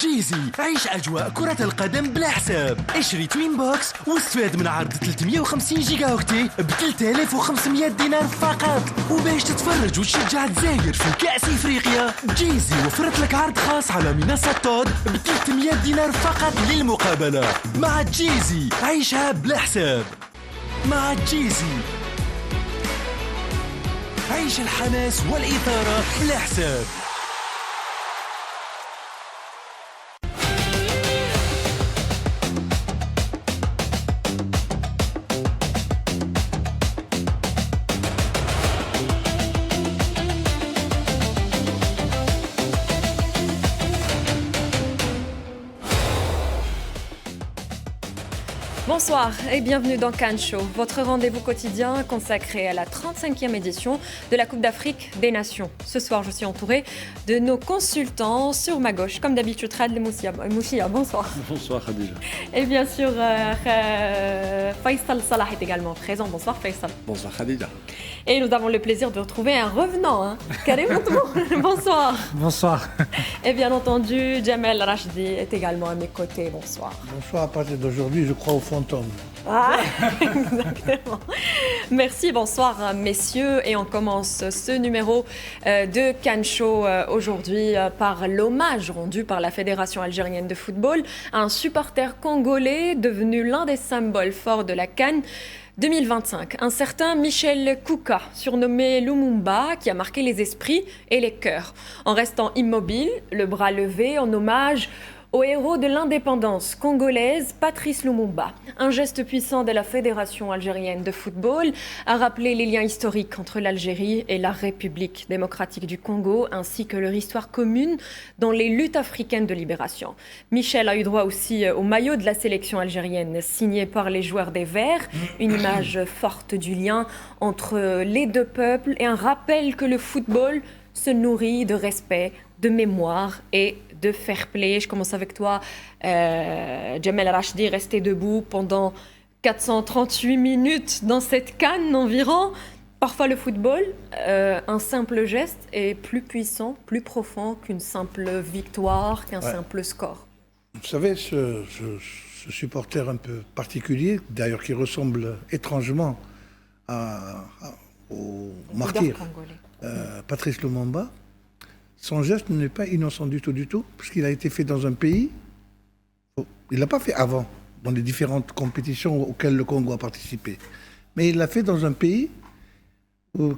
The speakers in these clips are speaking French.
جيزي، عيش أجواء كرة القدم بلا حساب. اشتري توين بوكس واستفاد من عرض 350 جيجا أوكتي ب 3500 دينار فقط. وباش تتفرج وتشجع الجزائر في كأس إفريقيا، جيزي وفرت لك عرض خاص على منصة تود ب 300 دينار فقط للمقابلة. مع جيزي عيشها بلا حساب. مع جيزي عيش الحماس والإثارة بلا حساب. Bonsoir et bienvenue dans Cannes Show, votre rendez-vous quotidien consacré à la 35e édition de la Coupe d'Afrique des Nations. Ce soir, je suis entourée de nos consultants sur ma gauche, comme d'habitude, Khad Mouchia, bonsoir. Bonsoir Khadija. Et bien sûr, Faisal Salah est également présent. Bonsoir Faisal. Bonsoir Khadija. Et nous avons le plaisir de retrouver un revenant, Karim Outoumou. Bonsoir. Bonsoir. Et bien entendu, Jamel Rachdi est également à mes côtés. Bonsoir. Bonsoir, à partir d'aujourd'hui, je crois au fantôme. Ah, exactement. Merci, bonsoir messieurs. Et on commence ce numéro de Cannes Show aujourd'hui par l'hommage rendu par la Fédération algérienne de football à un supporter congolais devenu l'un des symboles forts de la Cannes 2025, un certain Michel Kouka, surnommé Lumumba, qui a marqué les esprits et les cœurs, en restant immobile, le bras levé, en hommage au héros de l'indépendance congolaise, Patrice Lumumba. Un geste puissant de la Fédération algérienne de football a rappelé les liens historiques entre l'Algérie et la République démocratique du Congo, ainsi que leur histoire commune dans les luttes africaines de libération. Michel a eu droit aussi au maillot de la sélection algérienne, signé par les joueurs des Verts, une image forte du lien entre les deux peuples et un rappel que le football se nourrit de respect, de mémoire et de fair play. Je commence avec toi, Jamel Rachdi, resté debout pendant 438 minutes dans cette canne environ. Parfois le football, un simple geste est plus puissant, plus profond qu'une simple victoire, qu'un simple score. Vous savez, ce supporter un peu particulier, d'ailleurs qui ressemble étrangement au martyr Patrice Lumumba, son geste n'est pas innocent du tout, puisqu'il a été fait dans un pays, il ne l'a pas fait avant, dans les différentes compétitions auxquelles le Congo a participé, mais il l'a fait dans un pays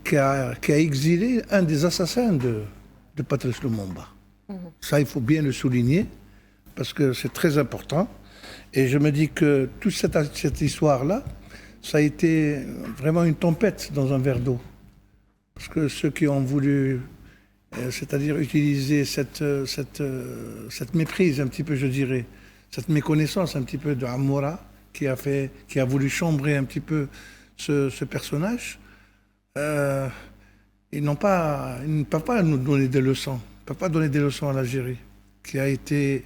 qui a exilé un des assassins de Patrice Lumumba. Ça, il faut bien le souligner, parce que c'est très important. Et je me dis que toute cette histoire-là, ça a été vraiment une tempête dans un verre d'eau. Parce que ceux qui ont voulu... c'est-à-dire utiliser cette méprise un petit peu, je dirais, cette méconnaissance un petit peu de Amoura qui a voulu chambrer un petit peu ce personnage. Ils ne peuvent pas nous donner des leçons. Ils ne peuvent pas donner des leçons à l'Algérie, qui a été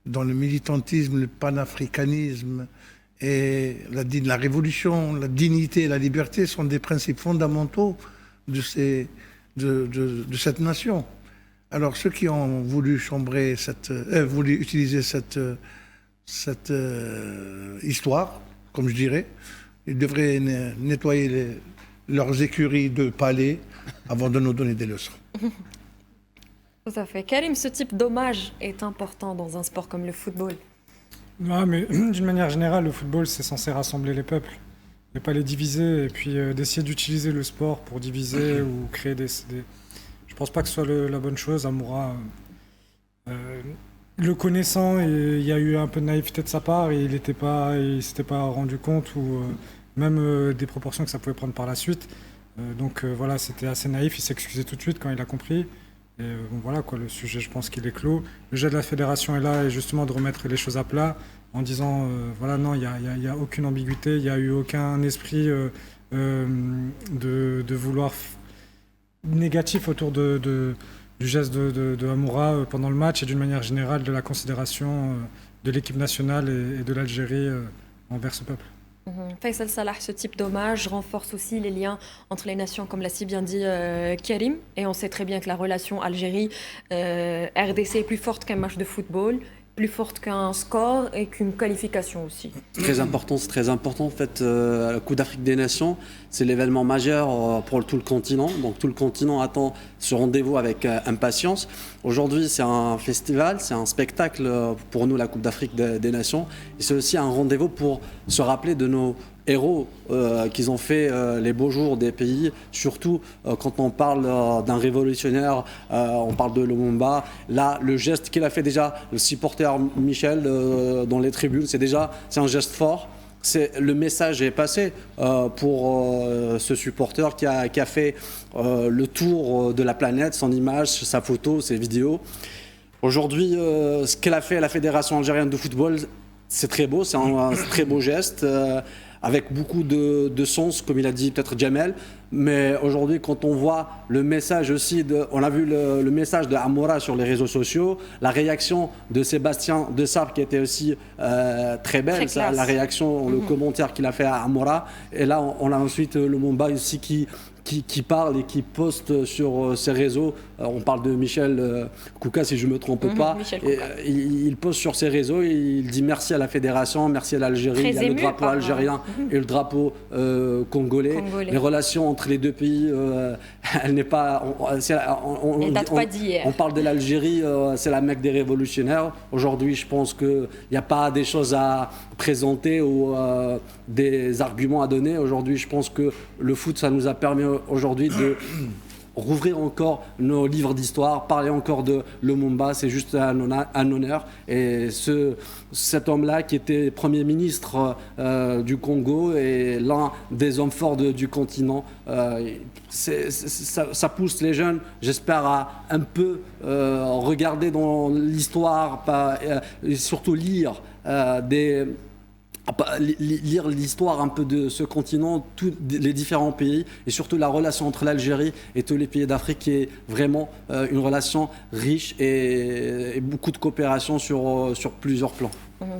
dans le militantisme, le panafricanisme et la révolution, la dignité et la liberté sont des principes fondamentaux de cette nation. Alors ceux qui ont voulu chambrer voulu utiliser cette histoire, comme je dirais, ils devraient nettoyer leurs écuries de palais avant de nous donner des leçons. Tout à fait. Karim, ce type d'hommage est important dans un sport comme le football. Non, mais d'une manière générale, le football, c'est censé rassembler les peuples. Et pas les diviser, et puis d'essayer d'utiliser le sport pour diviser ou créer des... Je pense pas que ce soit la bonne chose. Amoura, le connaissant, il y a eu un peu de naïveté de sa part, et il s'était pas rendu compte, ou même des proportions que ça pouvait prendre par la suite. Donc voilà, c'était assez naïf, il s'est excusé tout de suite quand il a compris. Et bon, voilà, quoi, le sujet, je pense qu'il est clos. Le jeu de la fédération est là, et justement de remettre les choses à plat, en disant, voilà, non, il n'y a aucune ambiguïté, il n'y a eu aucun esprit de vouloir négatif autour du geste de Amoura pendant le match, et d'une manière générale de la considération de l'équipe nationale et de l'Algérie envers ce peuple. Faisal Salah, ce type d'hommage renforce aussi les liens entre les nations, comme l'a si bien dit Karim. Et on sait très bien que la relation Algérie-RDC est plus forte qu'un match de football, plus forte qu'un score et qu'une qualification aussi. C'est très important. En fait, la Coupe d'Afrique des Nations, c'est l'événement majeur pour tout le continent. Donc tout le continent attend ce rendez-vous avec impatience. Aujourd'hui, c'est un festival, c'est un spectacle pour nous, la Coupe d'Afrique des Nations. Et c'est aussi un rendez-vous pour se rappeler de nos héros qu'ils ont fait les beaux jours des pays, surtout quand on parle d'un révolutionnaire, on parle de Lumumba. Là, le geste qu'il a fait déjà, le supporter Michel dans les tribunes, c'est un geste fort. Le message est passé pour ce supporter qui a fait le tour de la planète, son image, sa photo, ses vidéos. Aujourd'hui, ce qu'elle a fait la Fédération algérienne de football, c'est très beau, c'est un très beau geste. Avec beaucoup de sens, comme il a dit peut-être Jamel. Mais aujourd'hui, quand on voit le message aussi, on a vu le message de Amoura sur les réseaux sociaux, la réaction de Sébastien Dessart qui était aussi très belle, la réaction, le commentaire qu'il a fait à Amoura. Et là, on a ensuite le Lumumba aussi qui parle et qui poste sur ses réseaux. On parle de Michel Kouka, si je ne me trompe pas. Il poste sur ses réseaux et il dit merci à la fédération, merci à l'Algérie. Il y a le drapeau algérien et le drapeau congolais. Les relations entre les deux pays, elle n'est pas... On parle de l'Algérie, c'est la Mecque des révolutionnaires. Aujourd'hui, je pense qu'il n'y a pas des choses à présenter ou des arguments à donner. Aujourd'hui, je pense que le foot, ça nous a permis aujourd'hui de rouvrir encore nos livres d'histoire, parler encore de Lumumba, c'est juste un honneur. Et cet homme-là qui était Premier ministre du Congo et l'un des hommes forts du continent, ça pousse les jeunes, j'espère, à un peu regarder dans l'histoire, et surtout lire lire l'histoire un peu de ce continent, tous les différents pays et surtout la relation entre l'Algérie et tous les pays d'Afrique qui est vraiment une relation riche et beaucoup de coopération sur plusieurs plans.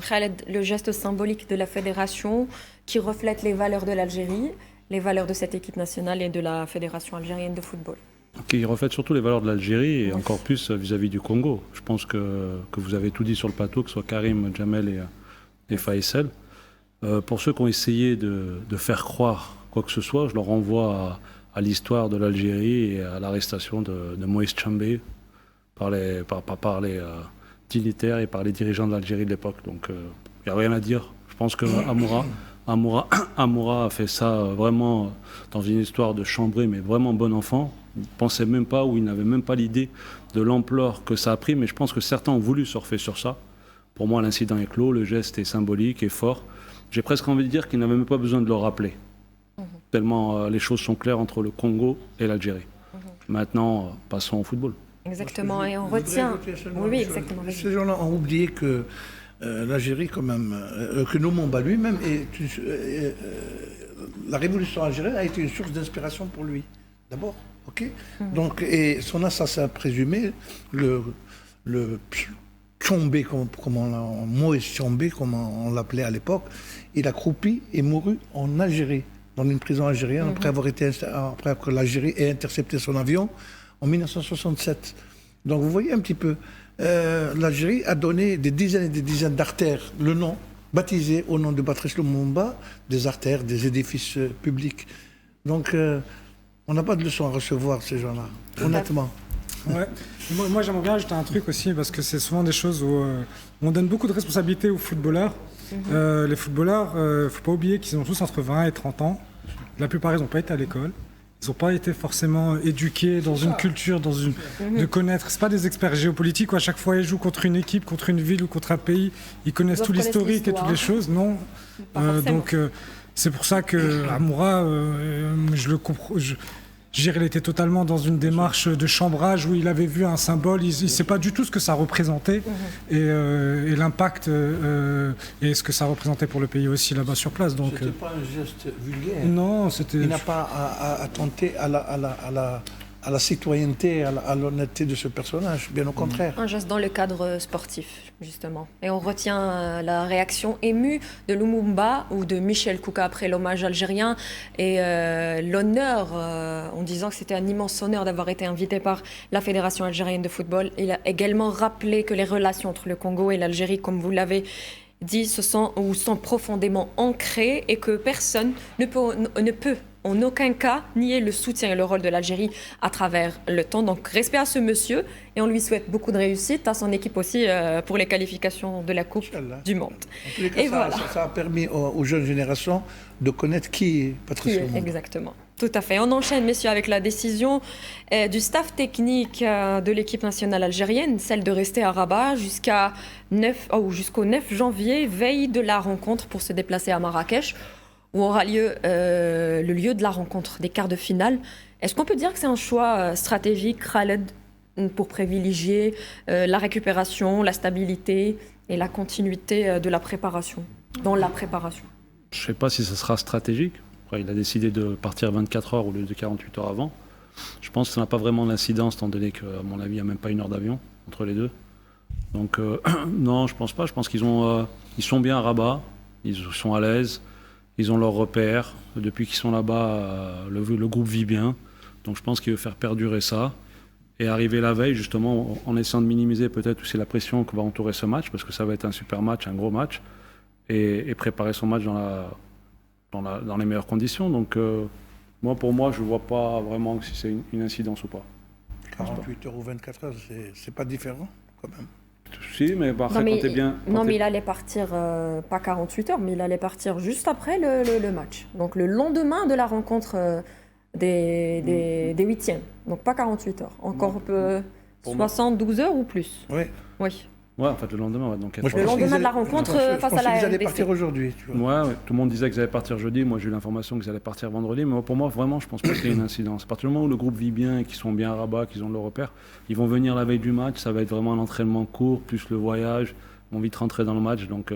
Khaled, le geste symbolique de la fédération qui reflète les valeurs de l'Algérie, les valeurs de cette équipe nationale et de la Fédération algérienne de football. Qui reflète surtout les valeurs de l'Algérie et encore plus vis-à-vis du Congo. Je pense que vous avez tout dit sur le plateau, que ce soit Karim, Jamel et Faisal. Pour ceux qui ont essayé de faire croire quoi que ce soit, je leur renvoie à l'histoire de l'Algérie et à l'arrestation de Moïse Tchambé par les dignitaires et par les dirigeants de l'Algérie de l'époque. Donc il n'y a rien à dire. Je pense que Amoura a fait ça vraiment dans une histoire de chambré, mais vraiment bon enfant. Il ne pensait même pas ou il n'avait même pas l'idée de l'ampleur que ça a pris, mais je pense que certains ont voulu surfer sur ça. Pour moi, l'incident est clos, le geste est symbolique et fort. J'ai presque envie de dire qu'il n'avait même pas besoin de le rappeler. Tellement les choses sont claires entre le Congo et l'Algérie. Maintenant, passons au football. Exactement, et on retient... Oui, exactement. Ces gens-là ont oublié que l'Algérie, quand même, que Lumumba lui-même, la révolution algérienne a été une source d'inspiration pour lui, d'abord. Ok. Donc, et son assassin présumé, le Tchambé, Moïse Tchambé, comme on l'appelait à l'époque, il a croupi et mouru en Algérie, dans une prison algérienne, après que l'Algérie ait intercepté son avion en 1967. Donc vous voyez un petit peu, l'Algérie a donné des dizaines et des dizaines d'artères, le nom, baptisé au nom de Patrice Lumumba, des artères, des édifices publics. Donc on n'a pas de leçon à recevoir, ces gens-là, honnêtement. Ouais. Moi j'aimerais bien ajouter un truc aussi, parce que c'est souvent des choses où on donne beaucoup de responsabilités aux footballeurs. Les footballeurs, il ne faut pas oublier qu'ils ont tous entre 20 et 30 ans. La plupart, ils n'ont pas été à l'école. Ils n'ont pas été forcément éduqués dans une culture, de connaître. Ce pas des experts géopolitiques où à chaque fois ils jouent contre une équipe, contre une ville ou contre un pays. Ils connaissent tout l'historique et toutes les choses. Non. Donc c'est pour ça que Amoura, je le comprends. Je dirais qu'il était totalement dans une démarche de chambrage où il avait vu un symbole, il ne sait pas du tout ce que ça représentait et l'impact et ce que ça représentait pour le pays aussi là-bas sur place. Donc, c'était pas un geste vulgaire. Non, c'était... Il n'a pas à tenter à à la citoyenneté, à l'honnêteté de ce personnage, bien au contraire. Un geste dans le cadre sportif, justement. Et on retient la réaction émue de Lumumba ou de Michel Kouka après l'hommage algérien et l'honneur, en disant que c'était un immense honneur d'avoir été invité par la Fédération algérienne de football. Il a également rappelé que les relations entre le Congo et l'Algérie, comme vous l'avez dit, sont profondément ancrées et que personne ne peut en aucun cas nier le soutien et le rôle de l'Algérie à travers le temps. Donc respect à ce monsieur et on lui souhaite beaucoup de réussite, à son équipe aussi pour les qualifications de la Coupe du Monde. En tous les cas, et voilà. Ça a permis aux jeunes générations de connaître qui est Patrice Lumumba. Exactement. Tout à fait. On enchaîne, messieurs, avec la décision du staff technique de l'équipe nationale algérienne, celle de rester à Rabat jusqu'au 9 janvier, veille de la rencontre pour se déplacer à Marrakech, où aura lieu le lieu de la rencontre des quarts de finale. Est-ce qu'on peut dire que c'est un choix stratégique, Khaled, pour privilégier la récupération, la stabilité et la continuité de la préparation, dans la préparation? Je ne sais pas si ce sera stratégique. Après, il a décidé de partir 24 heures au lieu de 48 heures avant. Je pense que ça n'a pas vraiment d'incidence, étant donné qu'à mon avis, il n'y a même pas 1 heure d'avion entre les deux. Donc non, je ne pense pas. Je pense qu'ils sont bien à Rabat, ils sont à l'aise. Ils ont leurs repères. Depuis qu'ils sont là-bas, le groupe vit bien. Donc je pense qu'il veut faire perdurer ça. Et arriver la veille, justement, en essayant de minimiser peut-être aussi la pression que va entourer ce match, parce que ça va être un super match, un gros match, et préparer son match dans les meilleures conditions. Donc pour moi, je ne vois pas vraiment si c'est une incidence ou pas. 48 heures ou 24 heures, c'est pas différent quand même. Si, mais après, quand t'es bien... mais il allait partir, pas 48 heures, mais il allait partir juste après le match. Donc le lendemain de la rencontre des huitièmes. Donc pas 48 heures. Encore 72 heures ou plus. Oui. Oui. Ouais, en fait, le lendemain. Ouais, donc le lendemain de la rencontre face à la RDC. Ils allaient RDC. partir aujourd'hui. Tu vois. Ouais, tout le monde disait qu'ils allaient partir jeudi. Moi, j'ai eu l'information qu'ils allaient partir vendredi. Mais pour moi, vraiment, je pense pas qu'il y ait une incidence. À partir du moment où le groupe vit bien et qu'ils sont bien à Rabat, qu'ils ont leurs repères, ils vont venir la veille du match. Ça va être vraiment un entraînement court, plus le voyage. Ils vont vite rentrer dans le match. Donc,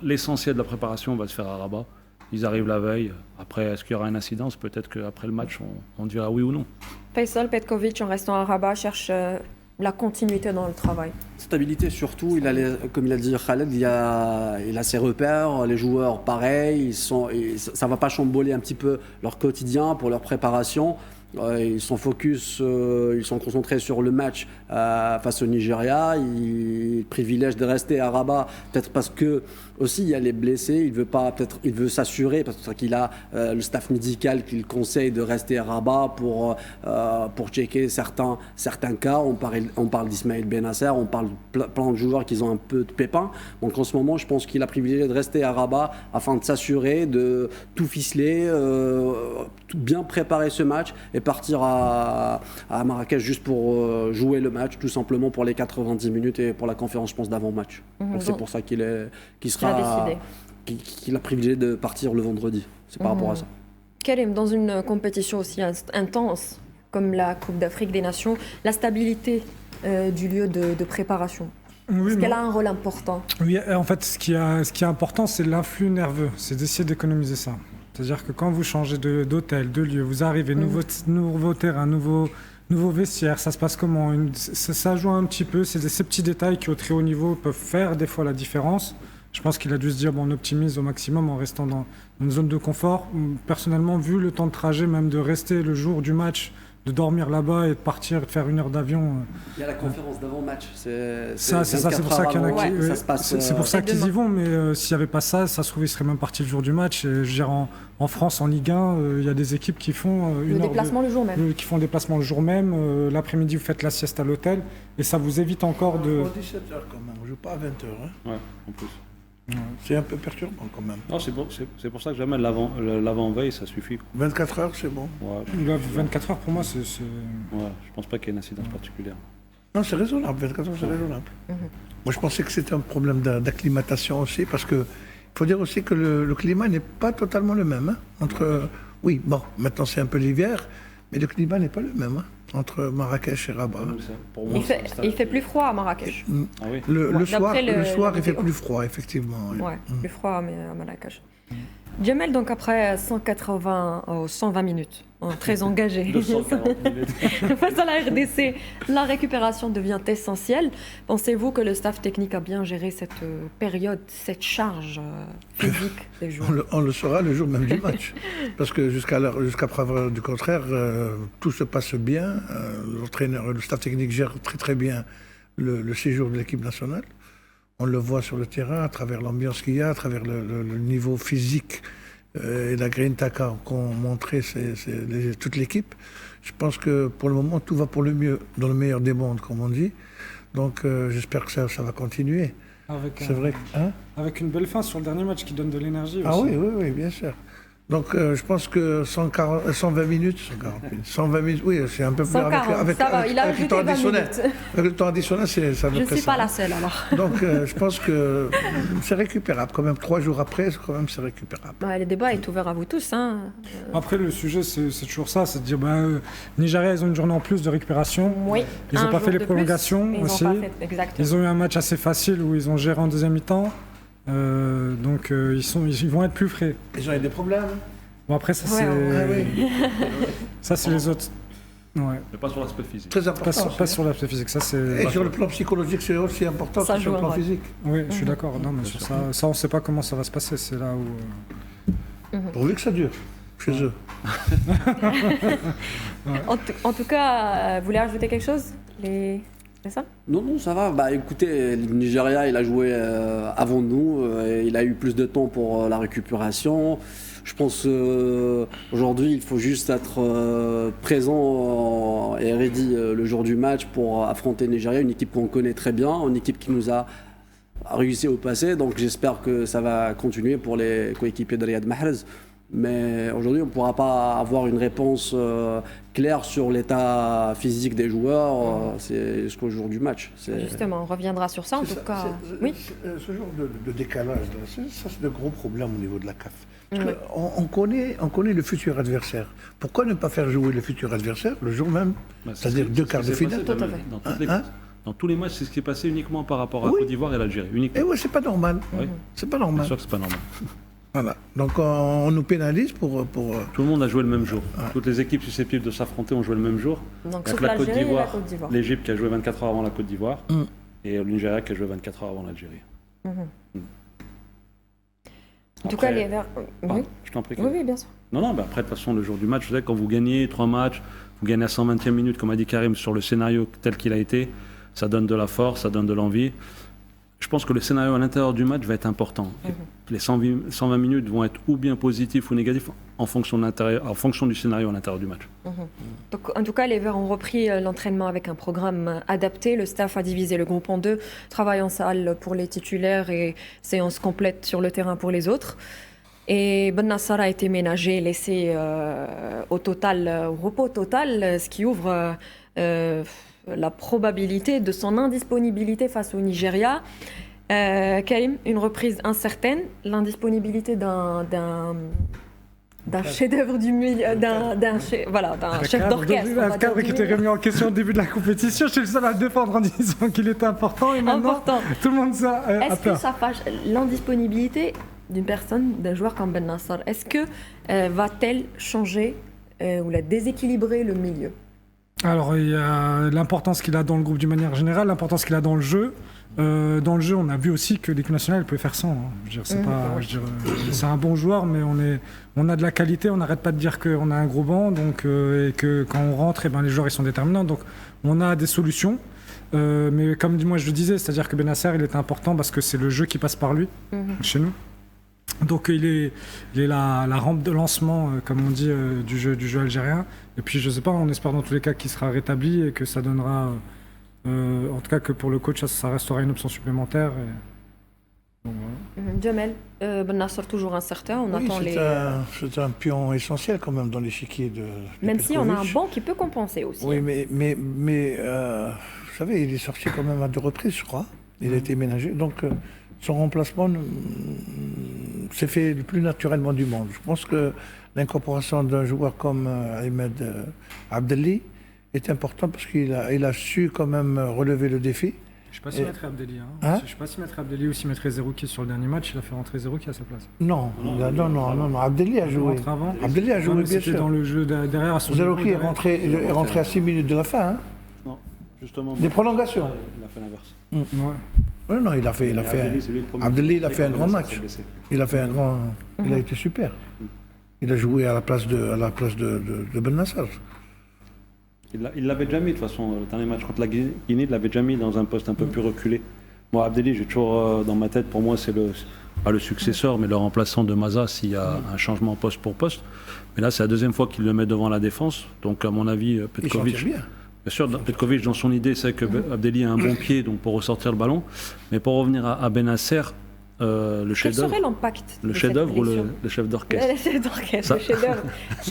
l'essentiel de la préparation va se faire à Rabat. Ils arrivent la veille. Après, est-ce qu'il y aura une incidence? Peut-être qu'après le match, on dira oui ou non. Faisal Petkovic, en restant à Rabat, cherche la continuité dans le travail. Stabilité surtout, comme il a dit Khaled, il a ses repères, les joueurs pareil, ça ne va pas chambouler un petit peu leur quotidien pour leur préparation. Ils sont focus, ils sont concentrés sur le match face au Nigeria. Ils privilègent de rester à Rabat, peut-être parce que aussi il y a les blessés. Il veut s'assurer parce qu'il a le staff médical qui le conseille de rester à Rabat pour checker certains cas. On parle d'Ismaël Benasser, on parle de plein de joueurs qui ont un peu de pépins. Donc en ce moment, je pense qu'il a privilégié de rester à Rabat afin de s'assurer de tout ficeler, bien préparer ce match et partir à Marrakech juste pour jouer le match, tout simplement pour les 90 minutes et pour la conférence, je pense, d'avant-match. Donc c'est pour ça qu'il a privilégié de partir le vendredi. C'est par rapport à ça. Karim, dans une compétition aussi intense comme la Coupe d'Afrique des Nations, la stabilité du lieu de préparation, est-ce qu'elle a un rôle important? Oui, en fait, ce qui est important, c'est l'influx nerveux, c'est d'essayer d'économiser ça. C'est-à-dire que quand vous changez d'hôtel, de lieu, vous arrivez, nouveau terrain, nouveau vestiaire, ça se passe comment? Ça joue un petit peu, c'est ces petits détails qui au très haut niveau peuvent faire des fois la différence. Je pense qu'il a dû se dire, on optimise au maximum en restant dans une zone de confort. Personnellement, vu le temps de trajet, même de rester le jour du match, de dormir là-bas et de partir, de faire 1 heure d'avion. Il y a la conférence d'avant-match. C'est pour ça qu'il y en a qui... C'est pour ça qu'ils y vont, mais s'il n'y avait pas ça, ça se trouve, ils seraient même partis le jour du match. Et, je veux dire, en France, en Ligue 1, il y a des équipes qui font... le déplacement le jour même. Qui font le déplacement le jour même. L'après-midi, vous faites la sieste à l'hôtel. Et ça vous évite encore de... 17h quand même, on ne joue pas à 20h. Hein. Ouais, en plus. C'est un peu perturbant quand même. Non, c'est pour ça que jamais l'avant-veille, ça suffit. 24 heures, c'est bon. Ouais. 24 heures, pour moi, c'est... Ouais, je pense pas qu'il y ait une incidence particulière. Non, c'est raisonnable, 24 heures, c'est raisonnable. Moi, je pensais que c'était un problème d'acclimatation aussi, parce qu'il faut dire aussi que le climat n'est pas totalement le même. Hein, oui, bon, maintenant c'est un peu l'hiver, mais le climat n'est pas le même. Hein, entre Marrakech et Rabat. Il fait plus froid à Marrakech. Ah oui. Le soir, il fait plus froid, effectivement. Ouais, plus froid à Marrakech. Jamel, donc après 120 minutes, très engagé 240 minutes. face à la RDC, la récupération devient essentielle. Pensez-vous que le staff technique a bien géré cette période, cette charge physique des joueurs? On le saura le jour même du match. Parce que jusqu'à preuve du contraire, tout se passe bien. L'entraîneur, le staff technique gère très très bien le séjour de l'équipe nationale. On le voit sur le terrain à travers l'ambiance qu'il y a, à travers le niveau physique et la grinta qu'ont montré toute l'équipe. Je pense que pour le moment, tout va pour le mieux, dans le meilleur des mondes, comme on dit. Donc j'espère que ça va continuer. C'est vrai Avec une belle fin sur le dernier match qui donne de l'énergie Ah aussi. oui, bien sûr. Donc je pense que 120 minutes, 120 minutes, oui, c'est un peu plus 140, avec ça va, il a le ajouté temps 20 additionnel. minutes. Avec le temps additionnel, ça Je ne suis pas la seule alors. Donc je pense que c'est récupérable. Quand même, 3 jours après, c'est récupérable. Le débat est ouvert à vous tous. Après, le sujet, c'est toujours ça, c'est de dire, Nigeria, ils ont une journée en plus de récupération. Oui. Ils n'ont pas fait les prolongations aussi. Exactement. Ils ont eu un match assez facile où ils ont géré en deuxième mi-temps. Donc ils vont être plus frais. Ils ont eu des problèmes. Bon, après, ça c'est ça c'est les autres. Ouais. Mais pas sur l'aspect physique. Très important. Pas sur l'aspect physique. Ça, Et sur le plan psychologique, c'est aussi important Ça que sur joue le plan un rôle. physique. Oui, je suis d'accord. Non, mais sur ça, on ne sait pas comment ça va se passer. C'est là où. Pourvu que ça dure chez eux. En tout cas, vous voulez ajouter quelque chose C'est ça? Non, ça va. Bah écoutez, le Nigeria, il a joué avant nous. Il a eu plus de temps pour la récupération. Je pense aujourd'hui, il faut juste être présent et ready le jour du match pour affronter le Nigeria, une équipe qu'on connaît très bien, une équipe qui nous a réussi au passé. Donc j'espère que ça va continuer pour les coéquipiers de Riyad Mahrez. Mais aujourd'hui, on ne pourra pas avoir une réponse claire sur l'état physique des joueurs. C'est jusqu'au jour du match. Justement, on reviendra sur ça en tout cas. Oui. Ce genre de décalage, ça c'est de gros problèmes au niveau de la CAF. On connaît le futur adversaire. Pourquoi ne pas faire jouer le futur adversaire le jour même, c'est-à-dire 2 quarts de finale? Dans tous les matchs, c'est ce qui est passé uniquement par rapport à Côte d'Ivoire et l'Algérie. Et oui, c'est pas normal. Oui. C'est pas normal. C'est sûr que c'est pas normal. Voilà. Donc on nous pénalise pour. Tout le monde a joué le même jour. Toutes les équipes susceptibles de s'affronter ont joué le même jour. Donc Avec sauf la Côte l'Algérie et la d'Ivoire, Côte d'Ivoire. l'Égypte qui a joué 24 heures avant la Côte d'Ivoire et le Nigeria qui a joué 24 heures avant l'Algérie. En tout cas, les Verts. Oui. Je t'en prie. Oui, bien sûr. Non, après, de toute façon, le jour du match, vous savez, quand vous gagnez 3 matchs, vous gagnez à 120e minute, comme a dit Karim, sur le scénario tel qu'il a été, ça donne de la force, ça donne de l'envie. Je pense que le scénario à l'intérieur du match va être important. Les 120 minutes vont être ou bien positifs ou négatifs en fonction du scénario à l'intérieur du match. Donc, en tout cas, les Verts ont repris l'entraînement avec un programme adapté. Le staff a divisé le groupe en 2, travail en salle pour les titulaires et séance complète sur le terrain pour les autres. Et Ben Nassar a été ménagé, laissé au repos total, ce qui ouvre la probabilité de son indisponibilité face au Nigeria. Karim, une reprise incertaine, l'indisponibilité d'un chef-d'œuvre du milieu, d'un chef d'orchestre. Un cadre qui était remis en question au début de la compétition, je suis le seul à le défendre en disant qu'il était important et maintenant tout le monde ça. Est-ce que ça fâche l'indisponibilité d'une personne, d'un joueur comme Ben Nassar? Est-ce que va-t-elle changer ou la déséquilibrer le milieu? Alors, il y a l'importance qu'il a dans le groupe d'une manière générale, l'importance qu'il a dans le jeu. Dans le jeu, on a vu aussi que l'équipe nationale pouvait faire sans. C'est un bon joueur, mais on a de la qualité. On n'arrête pas de dire qu'on a un gros banc, donc et que quand on rentre, les joueurs ils sont déterminants. Donc, on a des solutions. Mais comme moi je le disais, c'est-à-dire que Benasser, il est important parce que c'est le jeu qui passe par lui chez nous. Donc il est la rampe de lancement, comme on dit, du jeu algérien. Et puis je sais pas, on espère dans tous les cas qu'il sera rétabli et que ça donnera, en tout cas que pour le coach, ça restera une option supplémentaire. Donc, voilà. Jamel, Ben Nassar toujours incertain, on attend les... C'est un pion essentiel quand même dans l'échiquier de Même si on a un banc qui peut compenser aussi. Oui, mais vous savez, il est sorti quand même à 2 reprises, je crois. Il a été ménagé, donc... son remplacement s'est fait le plus naturellement du monde. Je pense que l'incorporation d'un joueur comme Ahmed Abdelli est importante parce qu'il a su quand même relever le défi Je ne sais pas si mettrait Abdelli. Hein? Je ne sais pas si mettrait Abdelli ou si mettrait Zerouki sur le dernier match. Il a fait rentrer Zerouki à sa place. Non, Abdelli a joué. Abdelli a joué, bien C'était sûr. dans le jeu derrière. À son Zerouki niveau, est rentré à 6 minutes de la fin. Hein. Non, justement. Des prolongations. Il a fait l'inverse. Ouais. Non, il a fait Abdelli, il a fait un grand match. Il a été super. Il a joué à la place de Ben Nasser. Il l'avait déjà mis de toute façon, le dernier match contre la Guinée, il l'avait déjà mis dans un poste un peu plus reculé. Moi, Abdelli, j'ai toujours dans ma tête, pour moi, c'est pas le successeur, mais le remplaçant de Maza s'il y a un changement poste pour poste. Mais là, c'est la deuxième fois qu'il le met devant la défense. Donc, à mon avis, Petkovic. Bien sûr, Petkovic, dans son idée, c'est que Abdelli a un bon pied donc pour ressortir le ballon. Mais pour revenir à Benasser, le chef-d'œuvre. Quel serait l'impact Le chef-d'œuvre ou le chef d'orchestre? Le chef d'orchestre, le chef-d'œuvre.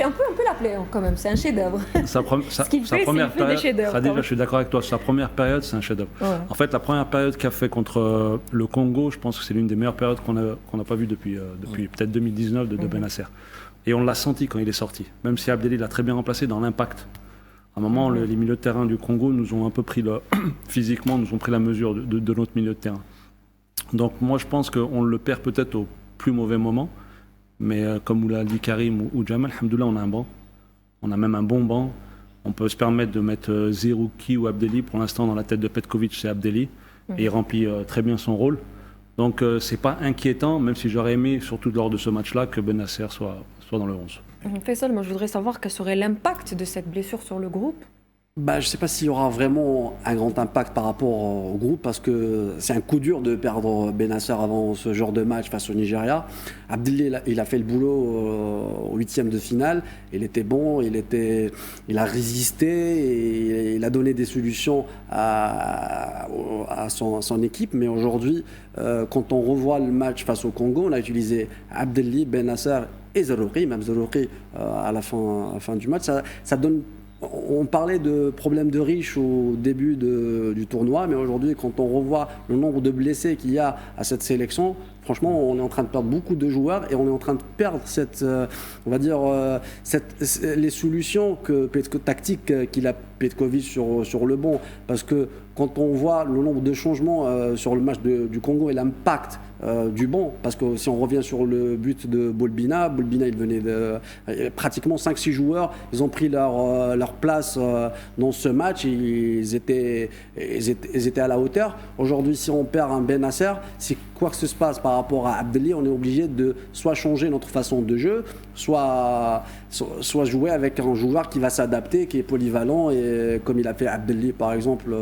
On peut l'appeler quand même, c'est un chef-d'œuvre. Sa première période, Khadija, je suis d'accord avec toi, sa première période, c'est un chef-d'œuvre. Ouais. En fait, la première période qu'a fait contre le Congo, je pense que c'est l'une des meilleures périodes qu'on n'a pas vues depuis peut-être 2019 de Benasser. Et on l'a senti quand il est sorti, même si Abdelli l'a très bien remplacé dans l'impact. À un moment, les milieux de terrain du Congo nous ont un peu pris physiquement, nous ont pris la mesure de notre milieu de terrain. Donc moi je pense qu'on le perd peut-être au plus mauvais moment, mais comme l'a dit Karim ou Jamal, alhamdoulilah, on a un banc, on a même un bon banc, on peut se permettre de mettre Zerouki ou Abdelli, pour l'instant dans la tête de Petkovic c'est Abdelli, et il remplit très bien son rôle, donc c'est pas inquiétant, même si j'aurais aimé, surtout lors de ce match-là, que Benasser soit dans le 11. Faisal, moi je voudrais savoir quel serait l'impact de cette blessure sur le groupe. Je ne sais pas s'il y aura vraiment un grand impact par rapport au groupe parce que c'est un coup dur de perdre Benasser avant ce genre de match face au Nigeria. Abdelli, il a fait le boulot au 8e de finale. Il était bon, il a résisté et il a donné des solutions à son équipe. Mais aujourd'hui, quand on revoit le match face au Congo, on a utilisé Abdelli, Benasser et Zerouki, même Zerouki à la fin du match. Ça donne. On parlait de problèmes de riches au début du tournoi, mais aujourd'hui, quand on revoit le nombre de blessés qu'il y a à cette sélection, franchement, on est en train de perdre beaucoup de joueurs et on est en train de perdre les solutions tactiques qu'il a Petkovic sur le banc. Parce que quand on voit le nombre de changements sur le match du Congo et l'impact du banc, parce que si on revient sur le but de Bolbina, il venait de pratiquement 5-6 joueurs, ils ont pris leur place dans ce match, ils étaient à la hauteur. Aujourd'hui, si on perd un Benasser, si quoi que ce se passe par rapport à Abdelli, on est obligé de soit changer notre façon de jeu, soit jouer avec un joueur qui va s'adapter, qui est polyvalent, et comme il a fait Abdelli par exemple